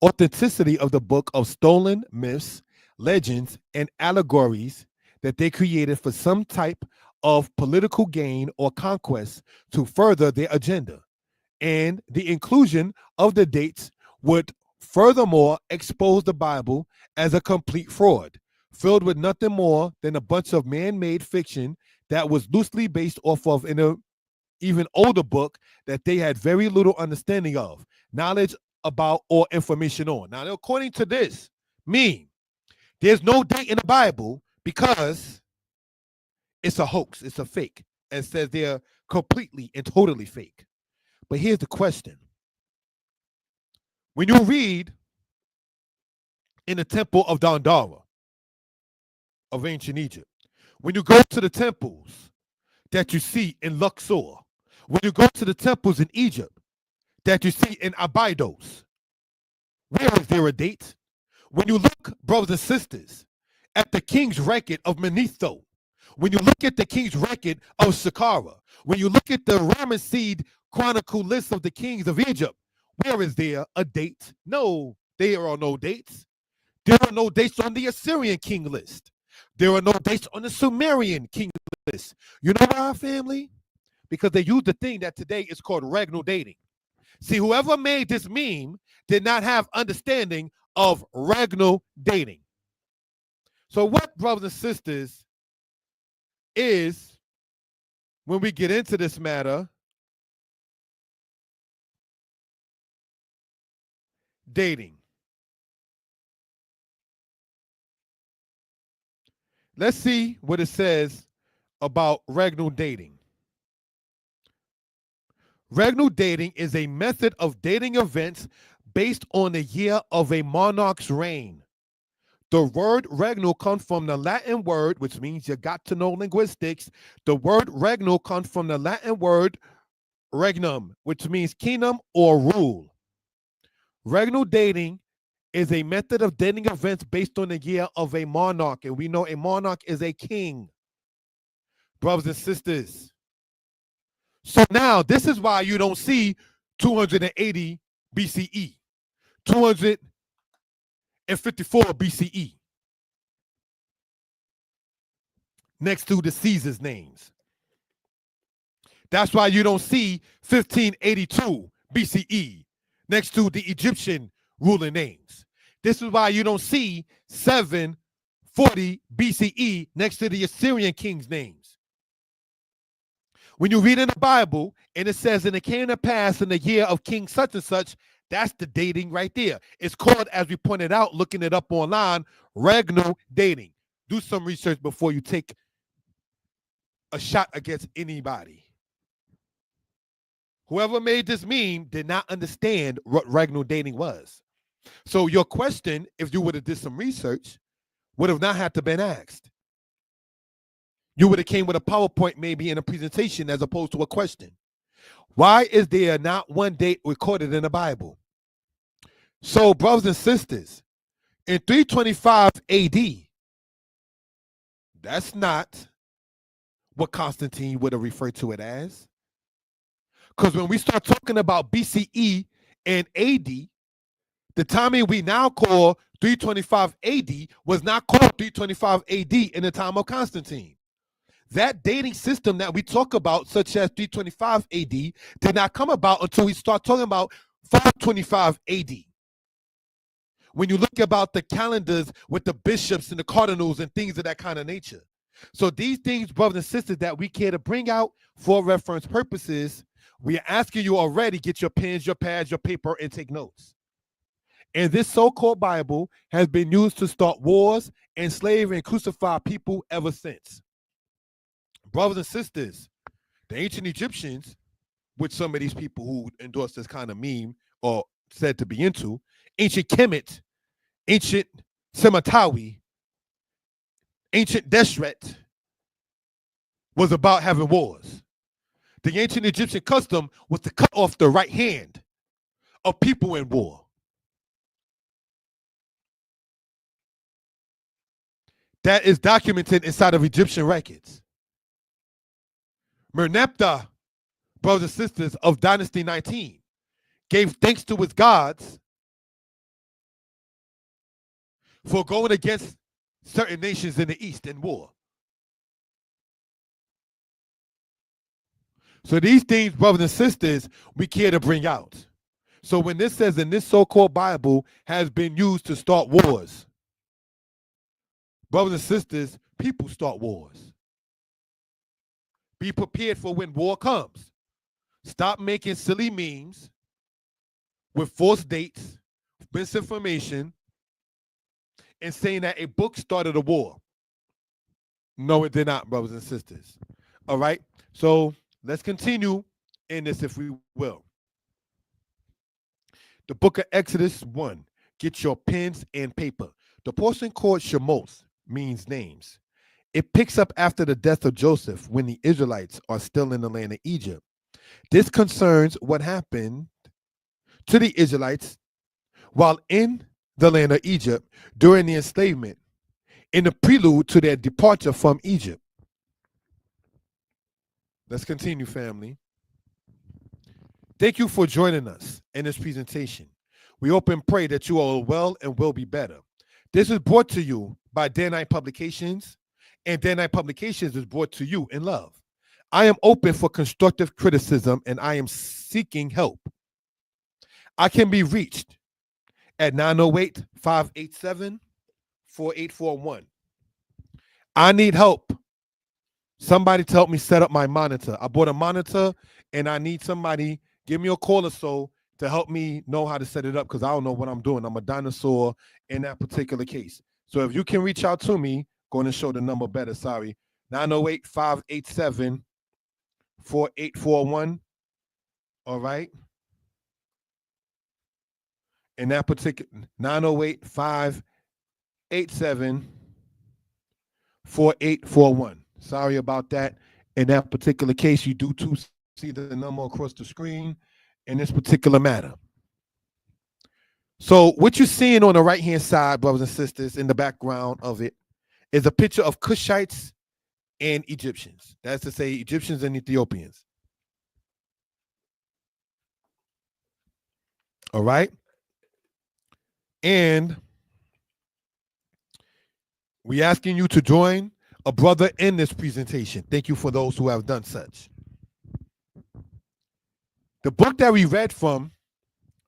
authenticity of the book of stolen myths, legends, and allegories that they created for some type of political gain or conquest to further their agenda. And the inclusion of the dates would furthermore expose the Bible as a complete fraud, filled with nothing more than a bunch of man-made fiction that was loosely based off of an even older book that they had very little understanding of, knowledge about, or information on. Now, according to this meme, there's no date in the Bible because it's a hoax, it's a fake, and says they're completely and totally fake. But here's the question. When you read in the temple of Dondara of ancient Egypt, when you go to the temples that you see in Luxor, when you go to the temples in Egypt that you see in Abydos, where is there a date? When you look, brothers and sisters, at the king's record of Manetho, when you look at the king's record of Saqqara, when you look at the Ramesses Chronicle list of the kings of Egypt, where is there a date? No, there are no dates. There are no dates on the Assyrian king list. There are no dates on the Sumerian king list. You know why, family? Because they use the thing that today is called regnal dating. See, whoever made this meme did not have understanding of regnal dating. So what, brothers and sisters, is, when we get into this matter, dating? Let's see what it says about regnal dating. Regnal dating is a method of dating events based on the year of a monarch's reign. The word regnal comes from the Latin word, which means you got to know linguistics. The word regnal comes from the Latin word regnum, which means kingdom or rule. Regnal dating is a method of dating events based on the year of a monarch. And we know a monarch is a king. Brothers and sisters. So now, this is why you don't see 280 BCE, 254 BCE next to the Caesar's names. That's why you don't see 1582 BCE next to the Egyptian ruling names. This is why you don't see 740 BCE next to the Assyrian king's names. When you read in the Bible and it says, and it came to pass in the year of King such and such, that's the dating right there. It's called, as we pointed out, looking it up online, regnal dating. Do some research before you take a shot against anybody. Whoever made this meme did not understand what regnal dating was. So your question, if you would have did some research, would have not had to been asked. You would have came with a PowerPoint maybe in a presentation as opposed to a question. Why is there not one date recorded in the Bible? So, brothers and sisters, in 325 AD, that's not what Constantine would have referred to it as. Because when we start talking about BCE and AD, the timing we now call 325 AD was not called 325 AD in the time of Constantine. That dating system that we talk about, such as 325 AD, did not come about until we start talking about 525 AD. When you look about the calendars with the bishops and the cardinals and things of that kind of nature. So these things, brothers and sisters, that we care to bring out for reference purposes, we are asking you already, get your pens, your pads, your paper, and take notes. And this so-called Bible has been used to start wars, enslave, and crucify people ever since. Brothers and sisters, the ancient Egyptians, which some of these people who endorse this kind of meme or said to be into, ancient Kemet, ancient Sematawi, ancient Deshret, was about having wars. The ancient Egyptian custom was to cut off the right hand of people in war. That is documented inside of Egyptian records. Merneptah, brothers and sisters of Dynasty 19, gave thanks to his gods for going against certain nations in the East in war. So these things, brothers and sisters, we care to bring out. So when this says in this so-called Bible has been used to start wars, brothers and sisters, people start wars. Be prepared for when war comes. Stop making silly memes with false dates, misinformation, and saying that a book started a war. No, it did not, brothers and sisters. All right? So let's continue in this, if we will. The book of Exodus 1. Get your pens and paper. The portion called Shemos means names. It picks up after the death of Joseph when the Israelites are still in the land of Egypt. This concerns what happened to the Israelites while in the land of Egypt during the enslavement, in the prelude to their departure from Egypt. Let's continue, family. Thank you for joining us in this presentation. We hope and pray that you are well and will be better. This is brought to you by Danitepublications, and Danitepublications is brought to you in love. I am open for constructive criticism, and I am seeking help. I can be reached at 908-587-4841. I need help. Somebody to help me set up my monitor. I bought a monitor, and I need somebody, give me a call or so, to help me know how to set it up, because I don't know what I'm doing. I'm a dinosaur in that particular case. So if you can reach out to me, going to show the number better, sorry, 908-587-4841. All right. In that particular 908-587-4841. Sorry about that. In that particular case, you do too see the number across the screen in this particular matter. So what you're seeing on the right-hand side, brothers and sisters, in the background of it, is a picture of Cushites and Egyptians. That's to say, Egyptians and Ethiopians. All right? And we're asking you to join a brother in this presentation. Thank you for those who have done such. The book that we read from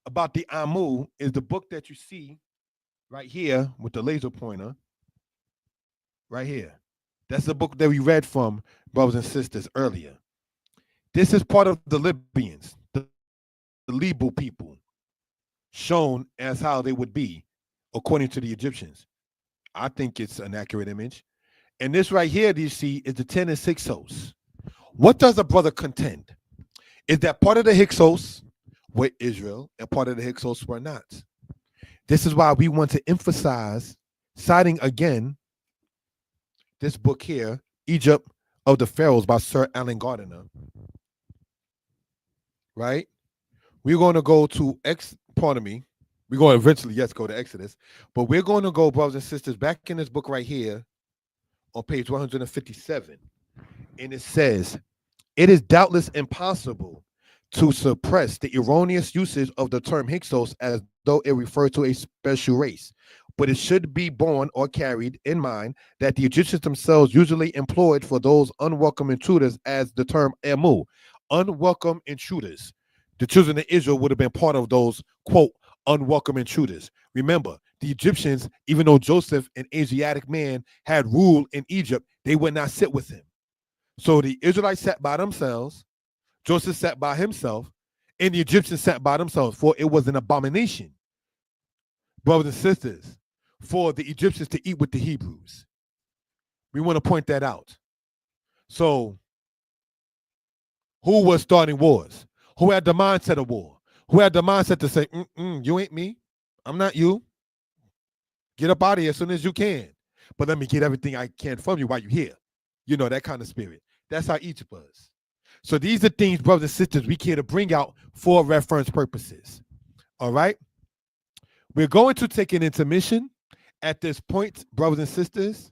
about the Amu is the book that you see right here with the laser pointer. Right here. That's the book that we read from, brothers and sisters, earlier. This is part of the Libyans, the Libu people, shown as how they would be according to the Egyptians. I think it's an accurate image. And this right here, do you see, is the 10 and 6 hosts. What does a brother contend? Is that part of the Hyksos were Israel and part of the Hyksos were not? This is why we want to emphasize, citing again this book here, Egypt of the Pharaohs by Sir Alan Gardiner. Right? We're going to go to we're going to eventually, yes, go to Exodus, but we're going to go, brothers and sisters, back in this book right here on page 157. And it says, it is doubtless impossible to suppress the erroneous usage of the term Hyksos as though it referred to a special race, but it should be borne or carried in mind that the Egyptians themselves usually employed for those unwelcome intruders as the term Amu, unwelcome intruders. The children of Israel would have been part of those, quote, unwelcome intruders. Remember, the Egyptians, even though Joseph, an Asiatic man, had rule in Egypt, they would not sit with him. So the Israelites sat by themselves, Joseph sat by himself, and the Egyptians sat by themselves, for it was an abomination, brothers and sisters, for the Egyptians to eat with the Hebrews. We want to point that out. So, who was starting wars? Who had the mindset of war? Who had the mindset to say, you ain't me, I'm not you. Get up out of here as soon as you can. But let me get everything I can from you while you're here. You know, that kind of spirit. That's how Egypt was. So these are things, brothers and sisters, we care to bring out for reference purposes. All right? We're going to take an intermission at this point, brothers and sisters,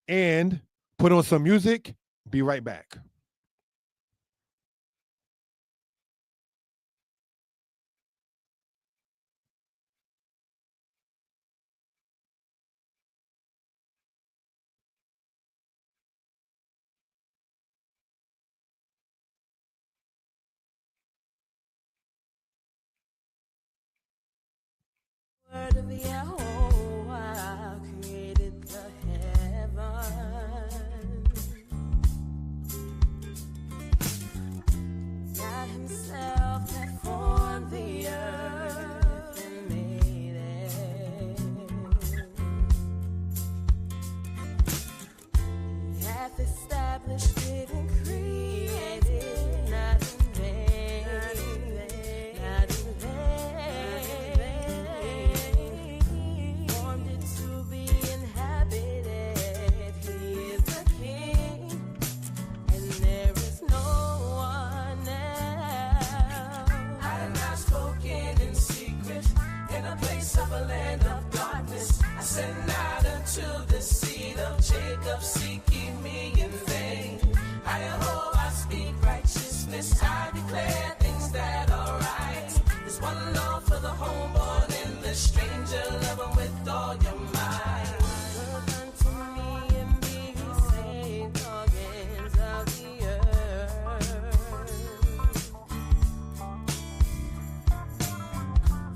and put on some music. Be right back. Yahweh created the heavens. God himself that formed the earth and made it. He hath established it and created, not in vain, not in vain. Formed it to be inhabited. He is the King, and there is no one else. I have not spoken in secret, in a place of a land of darkness. I said not unto the seed of Jacob, seeking me in vain. I speak righteousness, I declare things that are right. There's one love for the homeborn and the stranger, love him with all your might. Look unto me and be saved, organs of the earth.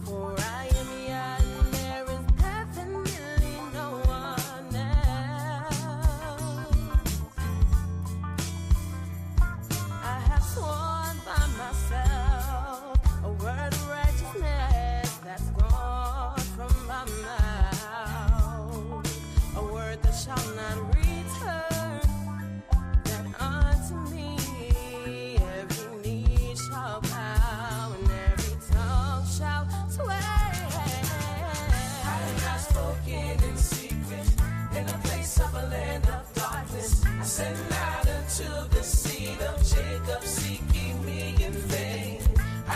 For I am Yah, and there is definitely no one else. I have sworn by myself a word of righteousness that's gone from my mouth, a word that shall not return, that unto me every knee shall bow and every tongue shall swear. I have not spoken in secret, in a place of a land of darkness. I said not unto the seed of Jacob, seeking me in vain. I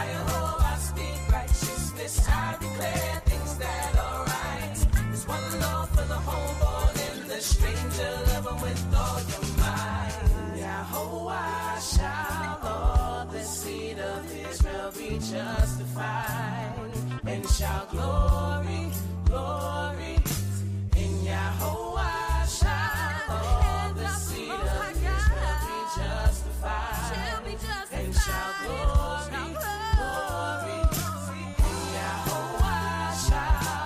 speak righteousness, I declare things that are right. There's one love for the homeborn and the stranger, love him with all your might. Yahweh shall the seed of Israel be justified, and shall glory, glory in Yahweh shall the seed of Israel be justified, and shall glory, glory in Yahweh shall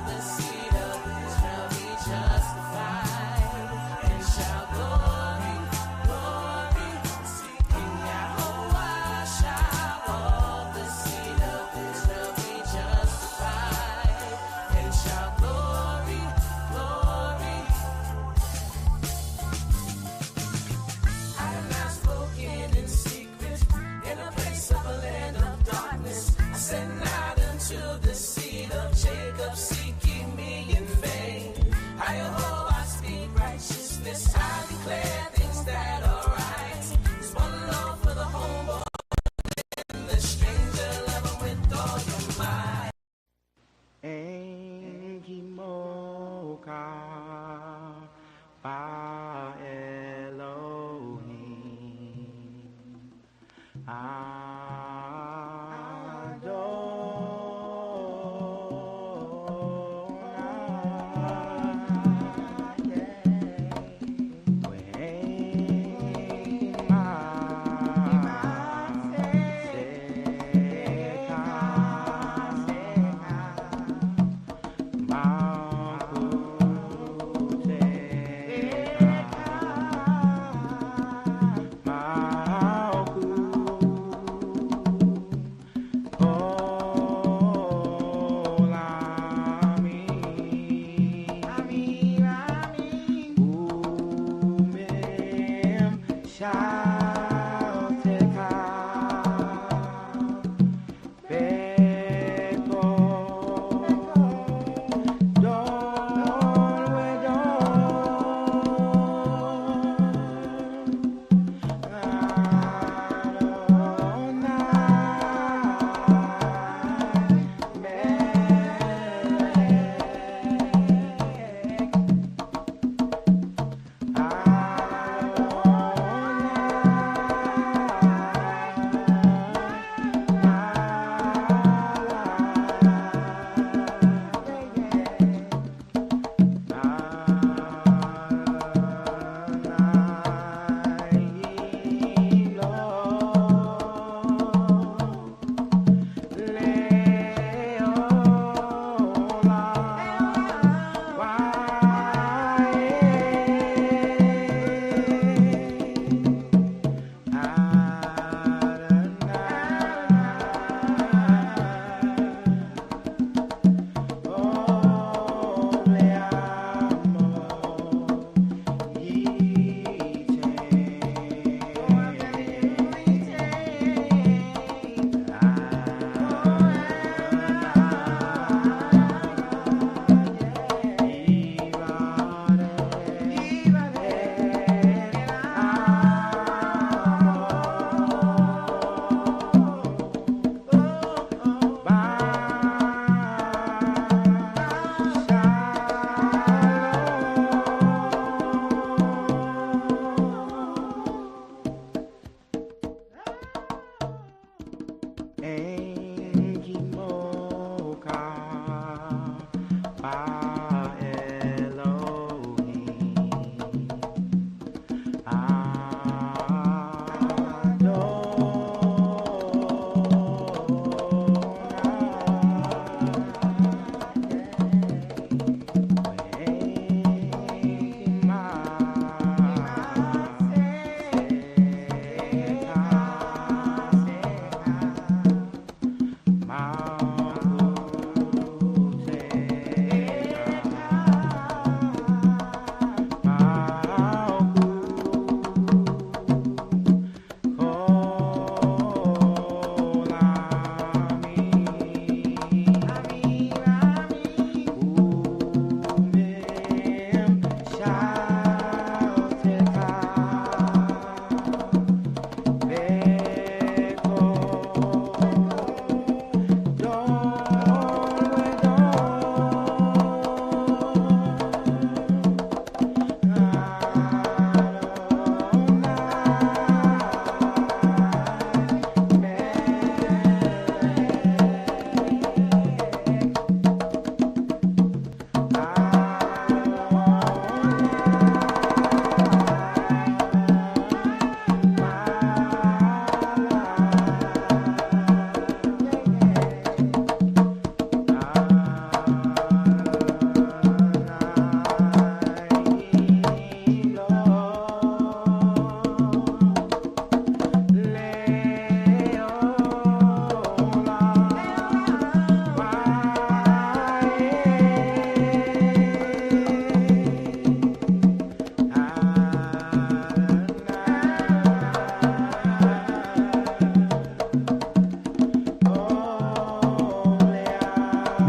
the seed of Israel be justified, and shall glory, glory in Yahweh shall the seed of Israel be justified, and shall glory, glory. I have not spoken in secret, in a place of a land of darkness. I said not unto the seed of Jacob, seeking me in vain. I speak righteousness, I declare things that are right. There's one love for the homeborn and the stranger, love him with all your might. Engimoka ba Elohim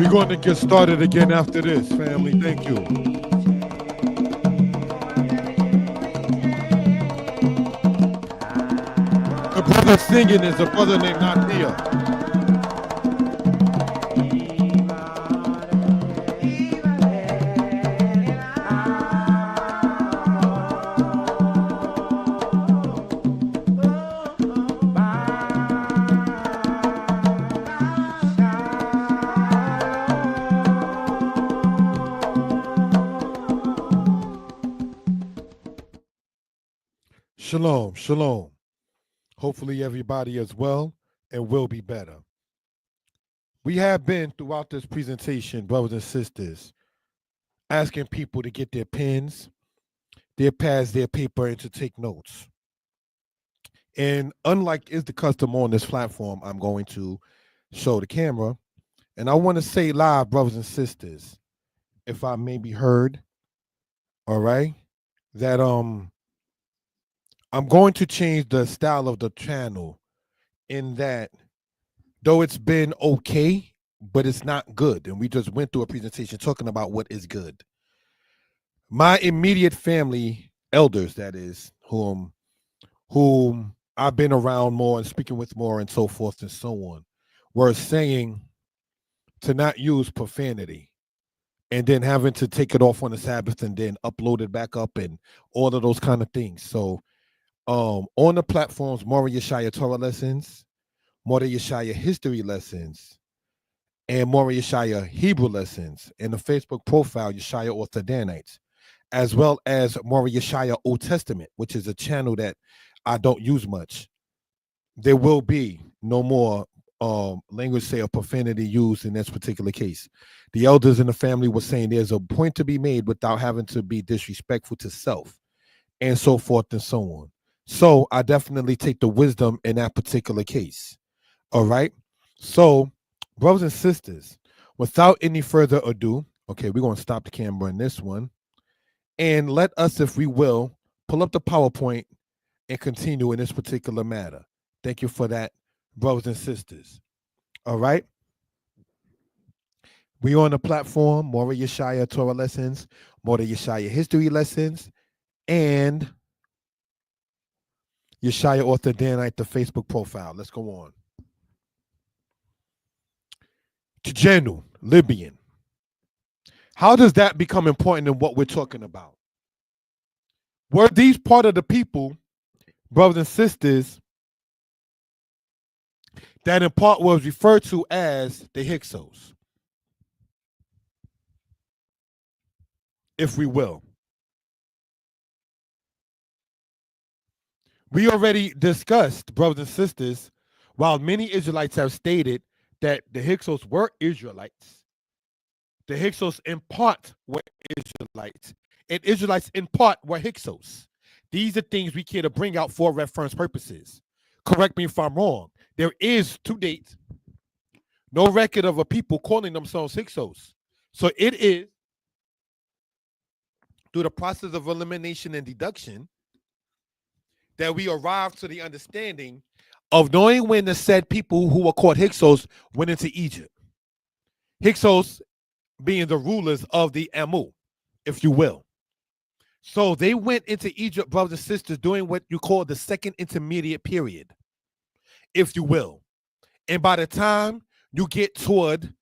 We're going to get started again after this, family. Thank you. The brother singing is a brother named Nadia. Shalom, shalom. Hopefully everybody is well and will be better. We have been throughout this presentation, brothers and sisters, asking people to get their pens, their pads, their paper, and to take notes. And unlike is the custom on this platform, I'm going to show the camera. And I want to say live, brothers and sisters, if I may be heard, all right, that I'm going to change the style of the channel in that though it's been okay, but it's not good. And we just went through a presentation talking about what is good. My immediate family, elders, that is, whom I've been around more and speaking with more and so forth and so on, were saying to not use profanity and then having to take it off on the Sabbath and then upload it back up and all of those kind of things. So on the platforms, Mora Yeshaya Torah lessons, Mora Yeshaya history lessons, and Mora Yeshaya Hebrew lessons, and the Facebook profile Yeshaya Author Danites, as well as Mora Yeshaya Old Testament, which is a channel that I don't use much. There will be no more language, say, of profanity used in this particular case. The elders in the family were saying there's a point to be made without having to be disrespectful to self, and so forth and so on. So I definitely take the wisdom in that particular case. All right. So, brothers and sisters, without any further ado, okay, we're going to stop the camera in this one. And let us, if we will, pull up the PowerPoint and continue in this particular matter. Thank you for that, brothers and sisters. All right. We on the platform, Mora Yeshaya Torah lessons, Mora Yeshaya history lessons, and Yeshaya Author Danite, the Facebook profile. Let's go on. Tijenu, Libyan. How does that become important in what we're talking about? Were these part of the people, brothers and sisters, that in part was referred to as the Hyksos, if we will? We already discussed, brothers and sisters, while many Israelites have stated that the Hyksos were Israelites, the Hyksos in part were Israelites, and Israelites in part were Hyksos. These are things we care to bring out for reference purposes. Correct me if I'm wrong. There is, to date, no record of a people calling themselves Hyksos. So it is through the process of elimination and deduction that we arrive to the understanding of knowing when the said people who were called Hyksos went into Egypt. Hyksos being the rulers of the Amu, if you will. So they went into Egypt, brothers and sisters, during what you call the second intermediate period, if you will. And by the time you get toward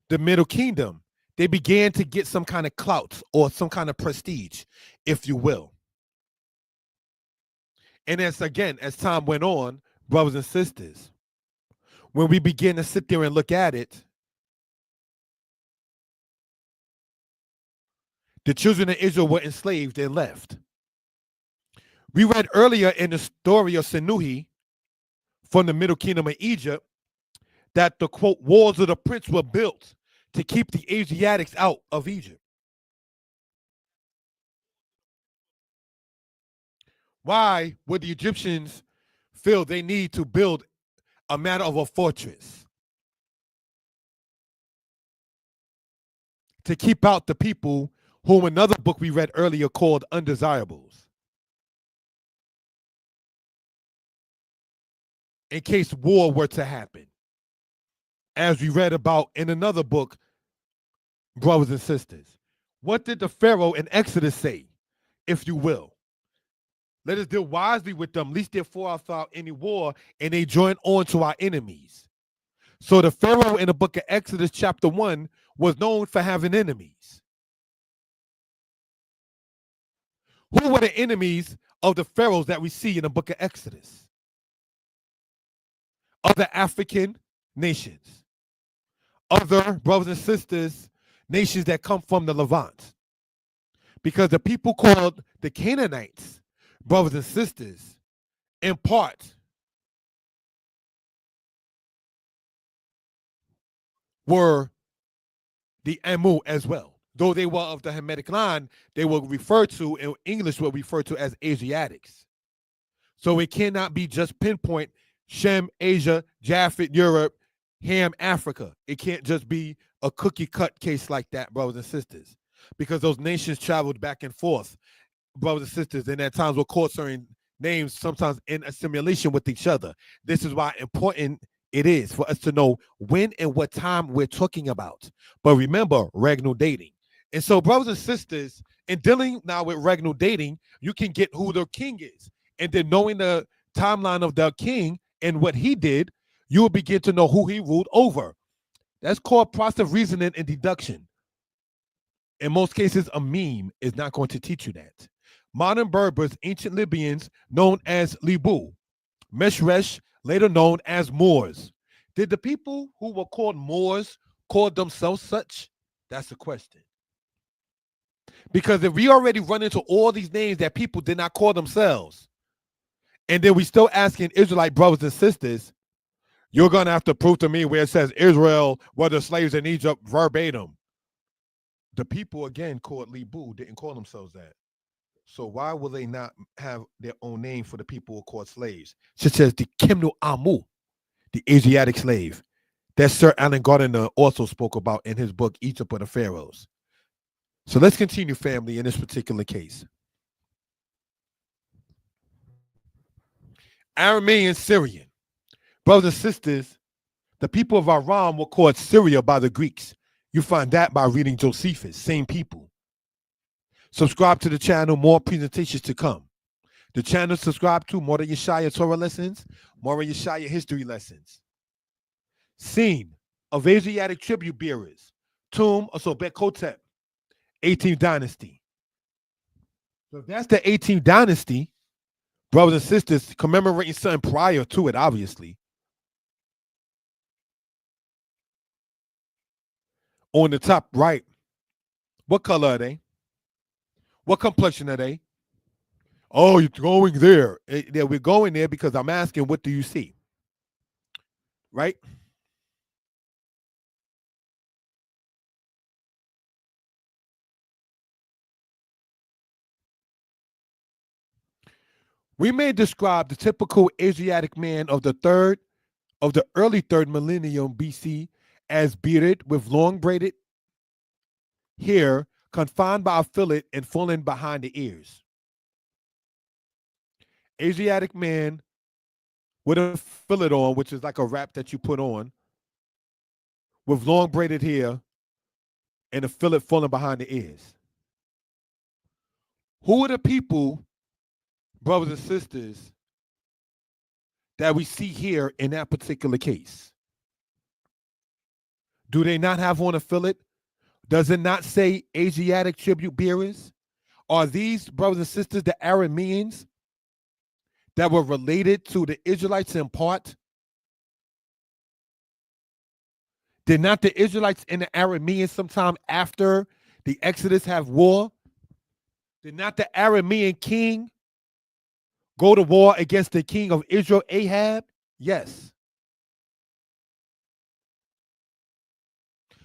the Middle Kingdom, they began to get some kind of clout or some kind of prestige, if you will. And as time went on, brothers and sisters, when we begin to sit there and look at it, the children of Israel were enslaved and left. We read earlier in the story of Senuhi from the Middle Kingdom of Egypt that the, quote, walls of the prince were built to keep the Asiatics out of Egypt. Why would the Egyptians feel they need to build a matter of a fortress? To keep out the people whom another book we read earlier called undesirables. In case war were to happen. as we read about in another book, brothers and sisters. What did the Pharaoh in Exodus say, if you will? Let us deal wisely with them, lest they fall out without any war, and they join on to our enemies. So the Pharaoh in the book of Exodus chapter 1 was known for having enemies. Who were the enemies of the pharaohs that we see in the book of Exodus? Other African nations. Other brothers and sisters, nations that come from the Levant. Because the people called the Canaanites, brothers and sisters, in part, were the Amu as well. Though they were of the Hamitic line, they were referred to, in English, were referred to as Asiatics. So it cannot be just pinpoint Shem, Asia, Japheth, Europe, Ham, Africa. It can't just be a cookie cut case like that, brothers and sisters, because those nations traveled back and forth, brothers and sisters, and at times were called certain names, sometimes in assimilation with each other. This is why important it is for us to know when and what time we're talking about. But remember, regnal dating. And so, brothers and sisters, in dealing now with regnal dating, you can get who the king is. And then knowing the timeline of the king and what he did, you will begin to know who he ruled over. That's called process of reasoning and deduction. In most cases, a meme is not going to teach you that. Modern Berbers, ancient Libyans, known as Libu. Meshresh, later known as Moors. Did the people who were called Moors call themselves such? That's the question. Because if we already run into all these names that people did not call themselves, and then we still asking Israelite brothers and sisters, you're going to have to prove to me where it says Israel were the slaves in Egypt verbatim. The people, again, called Libu didn't call themselves that. So why will they not have their own name for the people who are called slaves, such as the Kimnu Amu, the Asiatic slave, that Sir Alan Gardner also spoke about in his book, Egypt of the Pharaohs. So let's continue, family, in this particular case. Aramean Syrian. Brothers and sisters, the people of Aram were called Syria by the Greeks. You find that by reading Josephus, same people. Subscribe to the channel, more presentations to come. The channel subscribe to Mordeh Yeshaya Torah lessons, Mordeh Yeshaya history lessons. Scene of Asiatic tribute bearers, tomb of Sobek-Hotep, 18th dynasty. So if that's the 18th dynasty, brothers and sisters, commemorating something prior to it, obviously. On the top right, what color are they? What complexion are they? Oh, you're going there. Yeah, we're going there because I'm asking, what do you see? Right? We may describe the typical Asiatic man of the early third millennium BC as bearded with long braided hair confined by a fillet and falling behind the ears. Asiatic man with a fillet on, which is like a wrap that you put on, with long braided hair and a fillet falling behind the ears. Who are the people, brothers and sisters, that we see here in that particular case? Do they not have on a fillet? Does it not say Asiatic tribute bearers? Are these brothers and sisters the Arameans that were related to the Israelites in part? Did not the Israelites and the Arameans sometime after the Exodus have war? Did not the Aramean king go to war against the king of Israel, Ahab? Yes.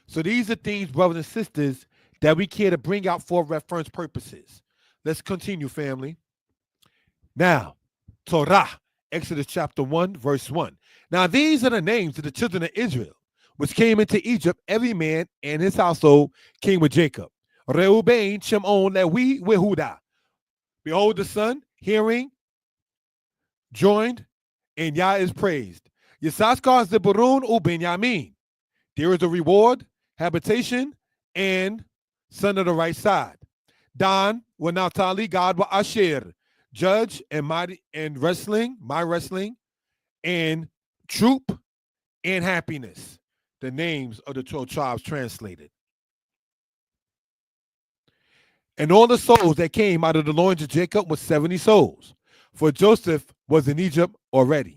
So these are things, brothers and sisters, that we care to bring out for reference purposes. Let's continue, family. Now, Torah, Exodus chapter 1, verse 1. Now these are the names of the children of Israel, which came into Egypt, every man and his household came with Jacob. Reuben, Shimon, Levi, Yehudah. Behold the son, hearing, joined, and Yah is praised. Yisachar, Zebulun, Benjamin. There is a reward, habitation, and son of the right side. Dan wa Naftali, God wa Asher, judge and mighty and wrestling, my wrestling, and troop and happiness. The names of the 12 tribes translated. And all the souls that came out of the loins of Jacob was 70 souls, for Joseph was in Egypt already.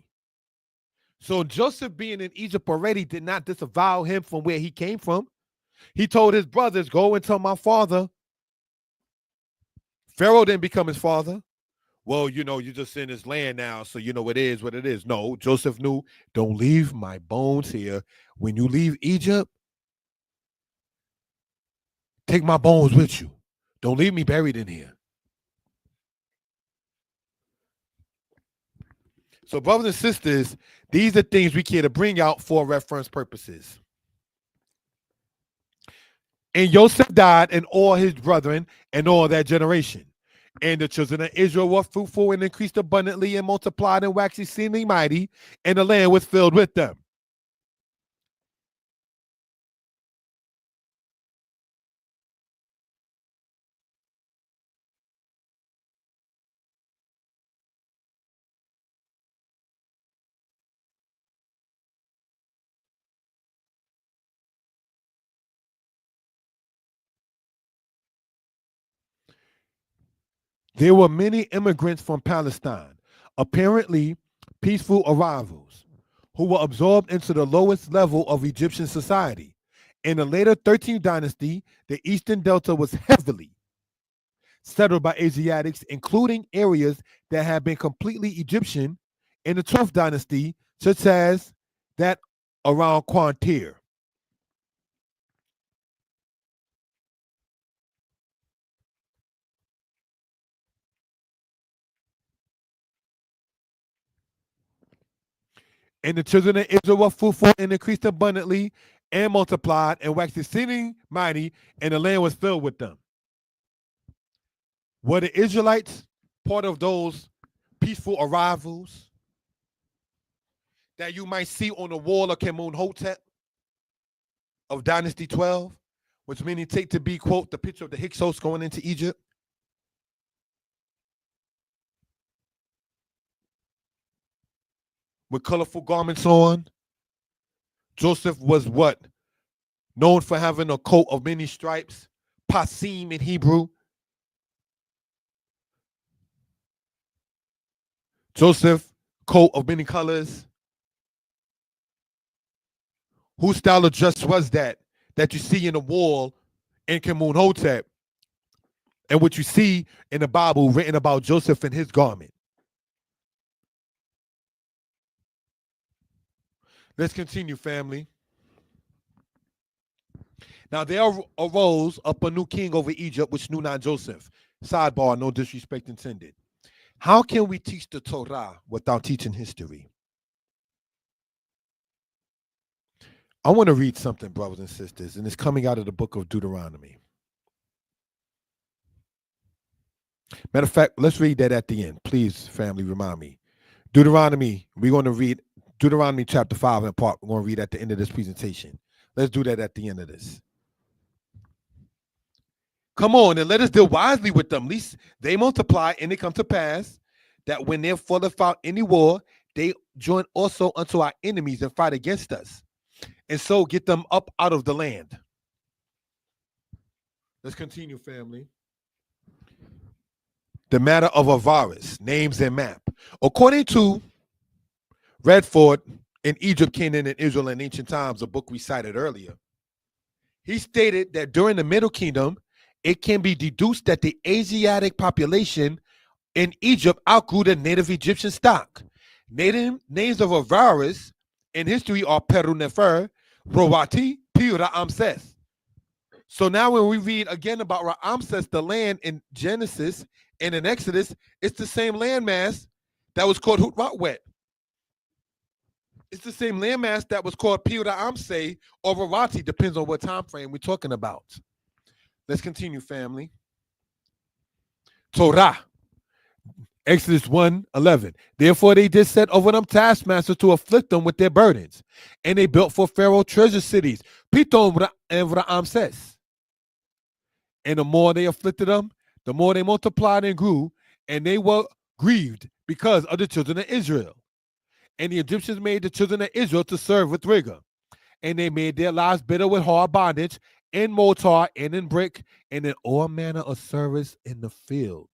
So Joseph being in Egypt already did not disavow him from where he came from. He told his brothers, go and tell my father. Pharaoh didn't become his father. Well, you know, you're just in his land now, so you know it is what it is. No, Joseph knew, don't leave my bones here. When you leave Egypt, take my bones with you. Don't leave me buried in here. So, brothers and sisters, these are things we care to bring out for reference purposes. And Joseph died, and all his brethren, and all that generation. And the children of Israel were fruitful and increased abundantly and multiplied and waxed exceedingly mighty, and the land was filled with them. There were many immigrants from Palestine, apparently peaceful arrivals, who were absorbed into the lowest level of Egyptian society. In the later 13th dynasty, the Eastern Delta was heavily settled by Asiatics, including areas that had been completely Egyptian in the 12th dynasty, such as that around Quantir. And the children of Israel were fruitful and increased abundantly and multiplied and waxed exceeding mighty, and the land was filled with them. Were the Israelites part of those peaceful arrivals that you might see on the wall of Kemun-Hotep of Dynasty 12, which many take to be, quote, the picture of the Hyksos going into Egypt? With colorful garments on. Joseph was what? Known for having a coat of many stripes, pasim in Hebrew. Joseph, coat of many colors. Whose style of dress was that you see in the wall in Kemun-Hotep, and what you see in the Bible written about Joseph and his garment? Let's continue, family. Now there arose up a new king over Egypt, which knew not Joseph. Sidebar, no disrespect intended. How can we teach the Torah without teaching history? I want to read something, brothers and sisters, and it's coming out of the book of Deuteronomy. Matter of fact, let's read that at the end. Please, family, remind me. Deuteronomy, we're going to read Deuteronomy chapter 5 in part. We're going to read at the end of this presentation. Let's do that at the end of this. Come on, and let us deal wisely with them. At least they multiply, and it come to pass that when there falleth out any war, they join also unto our enemies and fight against us, and so get them up out of the land. Let's continue, family. The matter of Avaris, names and map. According to Redford in Egypt, Canaan, and Israel in ancient times, a book we cited earlier, he stated that during the Middle Kingdom, it can be deduced that the Asiatic population in Egypt outgrew the native Egyptian stock. Native names of Avaris in history are Peru Nefer, Rawati, Pira Ramses. So now when we read again about Ramses, the land in Genesis and in Exodus, it's the same landmass that was called Hutratwet. It's the same landmass that was called Pira Ramses or Rawati, depends on what time frame we're talking about. Let's continue, family. Torah. Exodus 1:11. Therefore they did set over them taskmasters to afflict them with their burdens. And they built for Pharaoh treasure cities, Pithom and Ramses. And the more they afflicted them, the more they multiplied and grew, and they were grieved because of the children of Israel. And the Egyptians made the children of Israel to serve with rigor. And they made their lives bitter with hard bondage, in mortar and in brick, and in all manner of service in the field.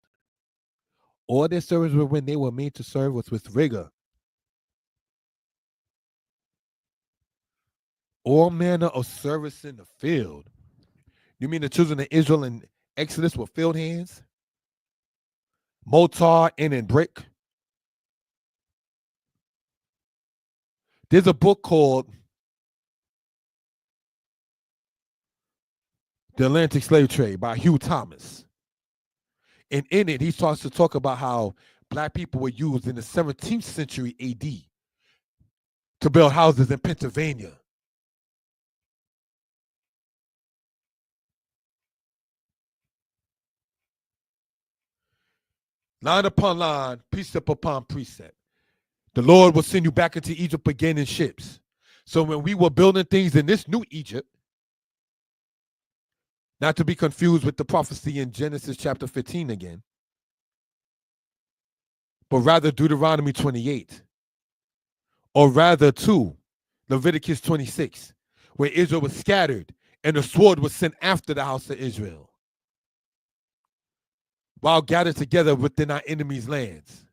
All their service were when they were made to serve was with rigor. All manner of service in the field. You mean the children of Israel in Exodus were field hands? Mortar and in brick? There's a book called The Atlantic Slave Trade by Hugh Thomas. And in it, he starts to talk about how black people were used in the 17th century AD to build houses in Pennsylvania. Line upon line, precept upon precept. The Lord will send you back into Egypt again in ships. So when we were building things in this new Egypt, not to be confused with the prophecy in Genesis chapter 15 again, but rather Deuteronomy 28, or rather to Leviticus 26, where Israel was scattered and the sword was sent after the house of Israel, while gathered together within our enemies' lands.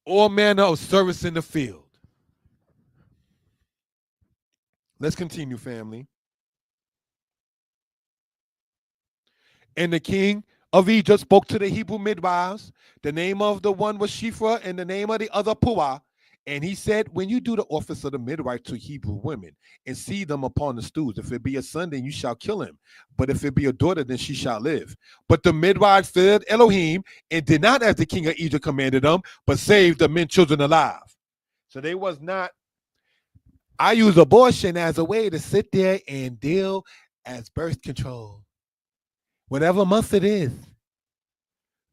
All manner of service in the field. Let's continue, family. And the king of Egypt spoke to the Hebrew midwives. The name of the one was Shiphrah, and the name of the other Puah. And he said, when you do the office of the midwife to Hebrew women and see them upon the stools, if it be a son, then you shall kill him. But if it be a daughter, then she shall live. But the midwives feared Elohim and did not as the king of Egypt commanded them, but saved the men children alive. So they was not, I use abortion as a way to sit there and deal as birth control, whatever month it is.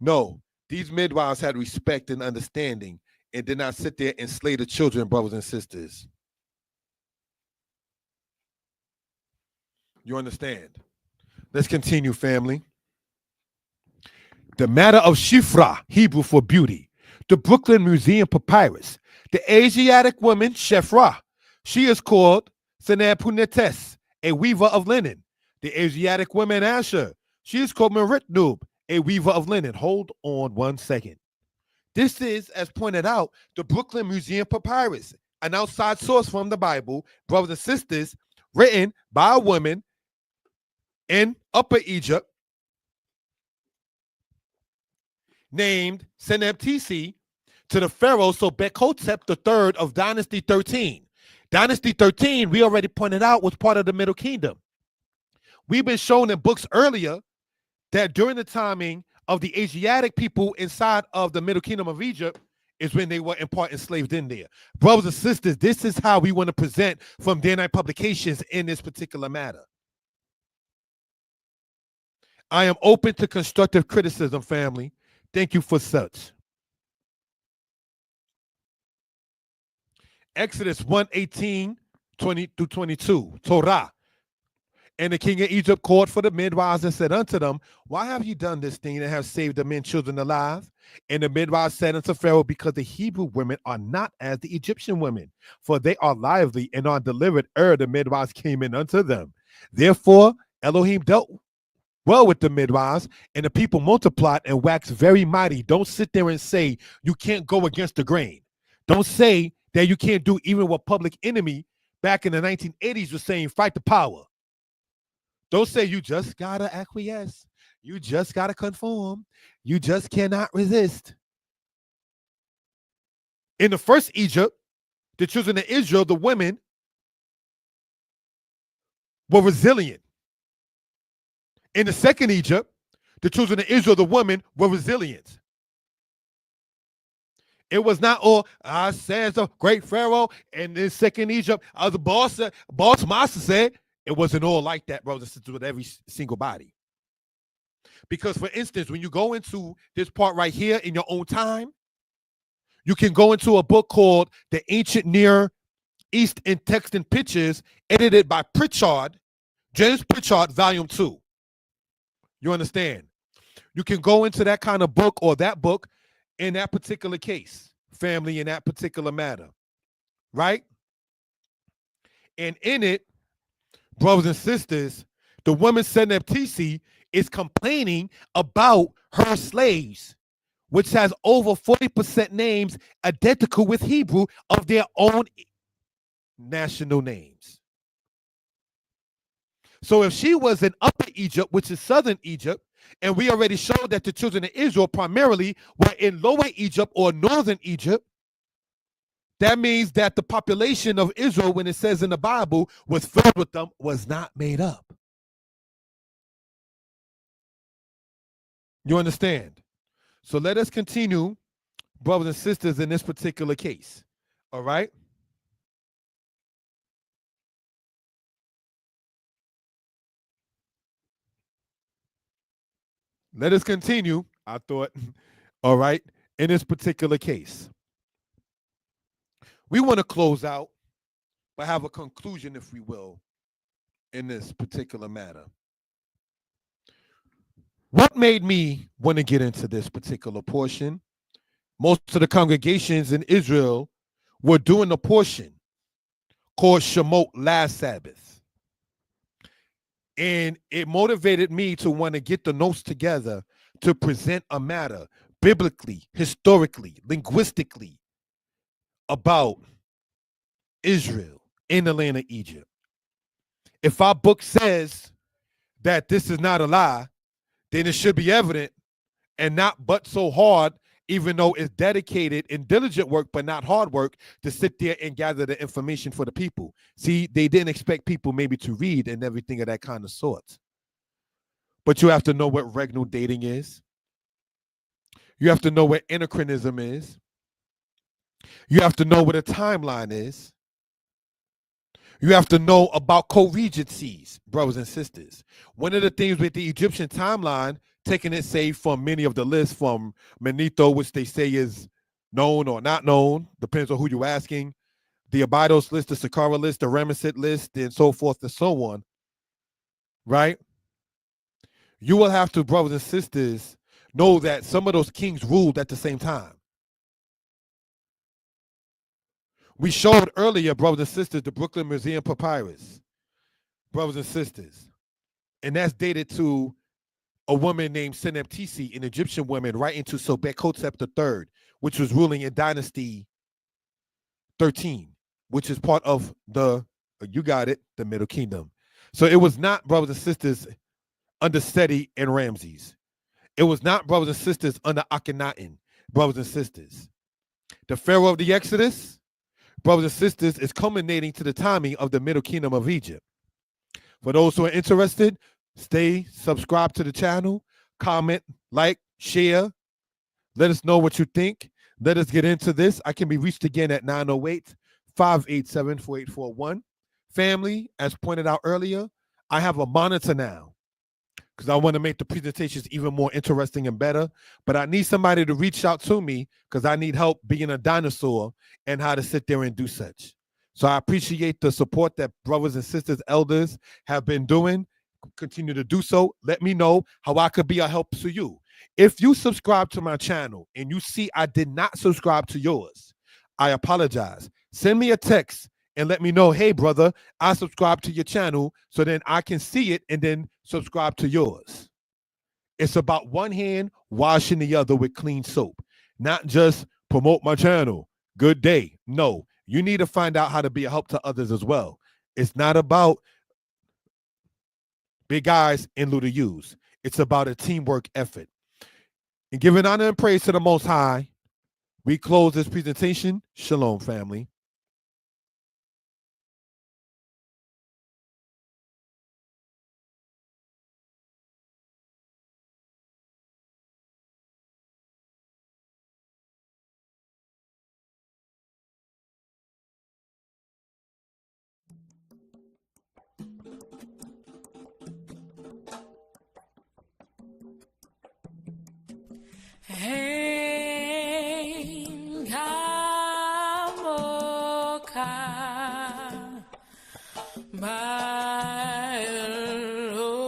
No, these midwives had respect and understanding and did not sit there and slay the children, brothers and sisters. You understand? Let's continue, family. The matter of Shiphrah, Hebrew for beauty. The Brooklyn Museum papyrus. The Asiatic woman, Shiphrah. She is called Senepunetes, a weaver of linen. The Asiatic woman, Asher. She is called Meritnub, a weaver of linen. Hold on one second. This is, as pointed out, the Brooklyn Museum papyrus, an outside source from the Bible, brothers and sisters, written by a woman in Upper Egypt named Senebtisi to the pharaoh Sobekotep III of Dynasty 13. Dynasty 13, we already pointed out, was part of the Middle Kingdom. We've been shown in books earlier that during the timing of the Asiatic people inside of the Middle Kingdom of Egypt is when they were in part enslaved in there. Brothers and sisters, this is how we want to present from Danitepublications in this particular matter. I am open to constructive criticism, family. Thank you for such. Exodus 1:18, 20 through 22, Torah. And the king of Egypt called for the midwives and said unto them, why have you done this thing and have saved the men children alive? And the midwives said unto Pharaoh, because the Hebrew women are not as the Egyptian women, for they are lively and are delivered ere the midwives came in unto them. Therefore Elohim dealt well with the midwives, and the people multiplied and waxed very mighty. Don't sit there and say you can't go against the grain. Don't say that you can't do even what Public Enemy back in the 1980s was saying, fight the power. Don't say you just gotta acquiesce. You just gotta conform. You just cannot resist. In the first Egypt, the children of Israel, the women, were resilient. In the second Egypt, the children of Israel, the women, were resilient. It was not all, I says the great Pharaoh, and in second Egypt, the boss master said, it wasn't all like that, brothers and sisters, with every single body. Because, for instance, when you go into this part right here in your own time, you can go into a book called The Ancient Near East in Text and Pictures, edited by Pritchard, James Pritchard, Volume 2. You understand? You can go into that kind of book or that book in that particular case, family, in that particular matter, right? And in it, brothers and sisters, the woman Seneptisi is complaining about her slaves, which has over 40% names identical with Hebrew of their own national names. So if she was in Upper Egypt, which is Southern Egypt, and we already showed that the children of Israel primarily were in Lower Egypt or Northern Egypt, that means that the population of Israel, when it says in the Bible, was filled with them, was not made up. You understand? So let us continue, brothers and sisters, in this particular case. All right? Let us continue, I thought, all right, in this particular case. We want to close out, but have a conclusion, if we will, in this particular matter. What made me want to get into this particular portion? Most of the congregations in Israel were doing a portion called Shemot last Sabbath. And it motivated me to want to get the notes together to present a matter biblically, historically, linguistically about Israel in the land of Egypt. If our book says that this is not a lie, then it should be evident and not but so hard, even though it's dedicated and diligent work, but not hard work to sit there and gather the information for the people. See, they didn't expect people maybe to read and everything of that kind of sort. But you have to know what regnal dating is. You have to know what anachronism is. You have to know what a timeline is. You have to know about co-regencies, brothers and sisters. One of the things with the Egyptian timeline, taking it, say, from many of the lists from Manetho, which they say is known or not known, depends on who you're asking, the Abydos list, the Saqqara list, the Ramesset list, and so forth and so on, right? You will have to, brothers and sisters, know that some of those kings ruled at the same time. We showed earlier, brothers and sisters, the Brooklyn Museum Papyrus, brothers and sisters, and that's dated to a woman named Seneptisi, an Egyptian woman, right into Sobekotep III, which was ruling in Dynasty 13, which is part of the, you got it, the Middle Kingdom. So it was not, brothers and sisters, under Seti and Ramses. It was not, brothers and sisters, under Akhenaten, brothers and sisters. The Pharaoh of the Exodus, brothers and sisters, is culminating to the timing of the Middle Kingdom of Egypt. For those who are interested, stay subscribed to the channel, comment, like, share. Let us know what you think. Let us get into this. I can be reached again at 908-587-4841. Family, as pointed out earlier, I have a monitor now because I want to make the presentations even more interesting and better. But I need somebody to reach out to me because I need help being a dinosaur and how to sit there and do such. So I appreciate the support that brothers and sisters, elders have been doing. Continue to do so. Let me know how I could be a help to you. If you subscribe to my channel and you see I did not subscribe to yours, I apologize. Send me a text and let me know, hey, brother, I subscribe to your channel so then I can see it and then subscribe to yours. It's about one hand washing the other with clean soap, not just promote my channel. Good day. No, you need to find out how to be a help to others as well. It's not about big eyes and little U's. It's about a teamwork effort. And giving honor and praise to the Most High, we close this presentation. Shalom, family. my Elohim.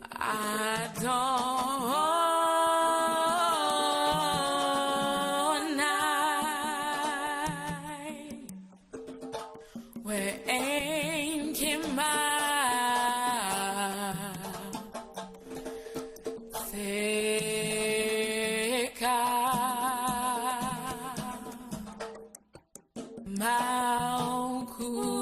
Adonai, where aim came Malkuteka,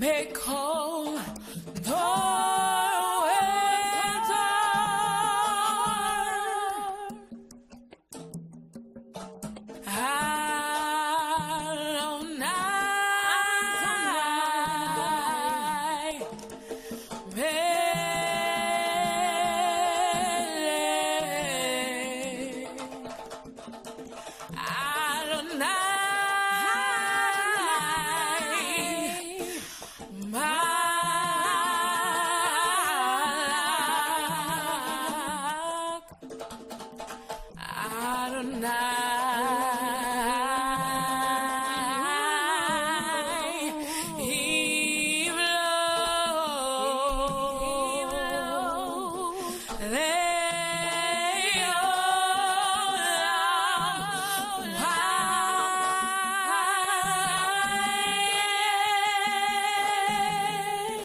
Mekol Adonai.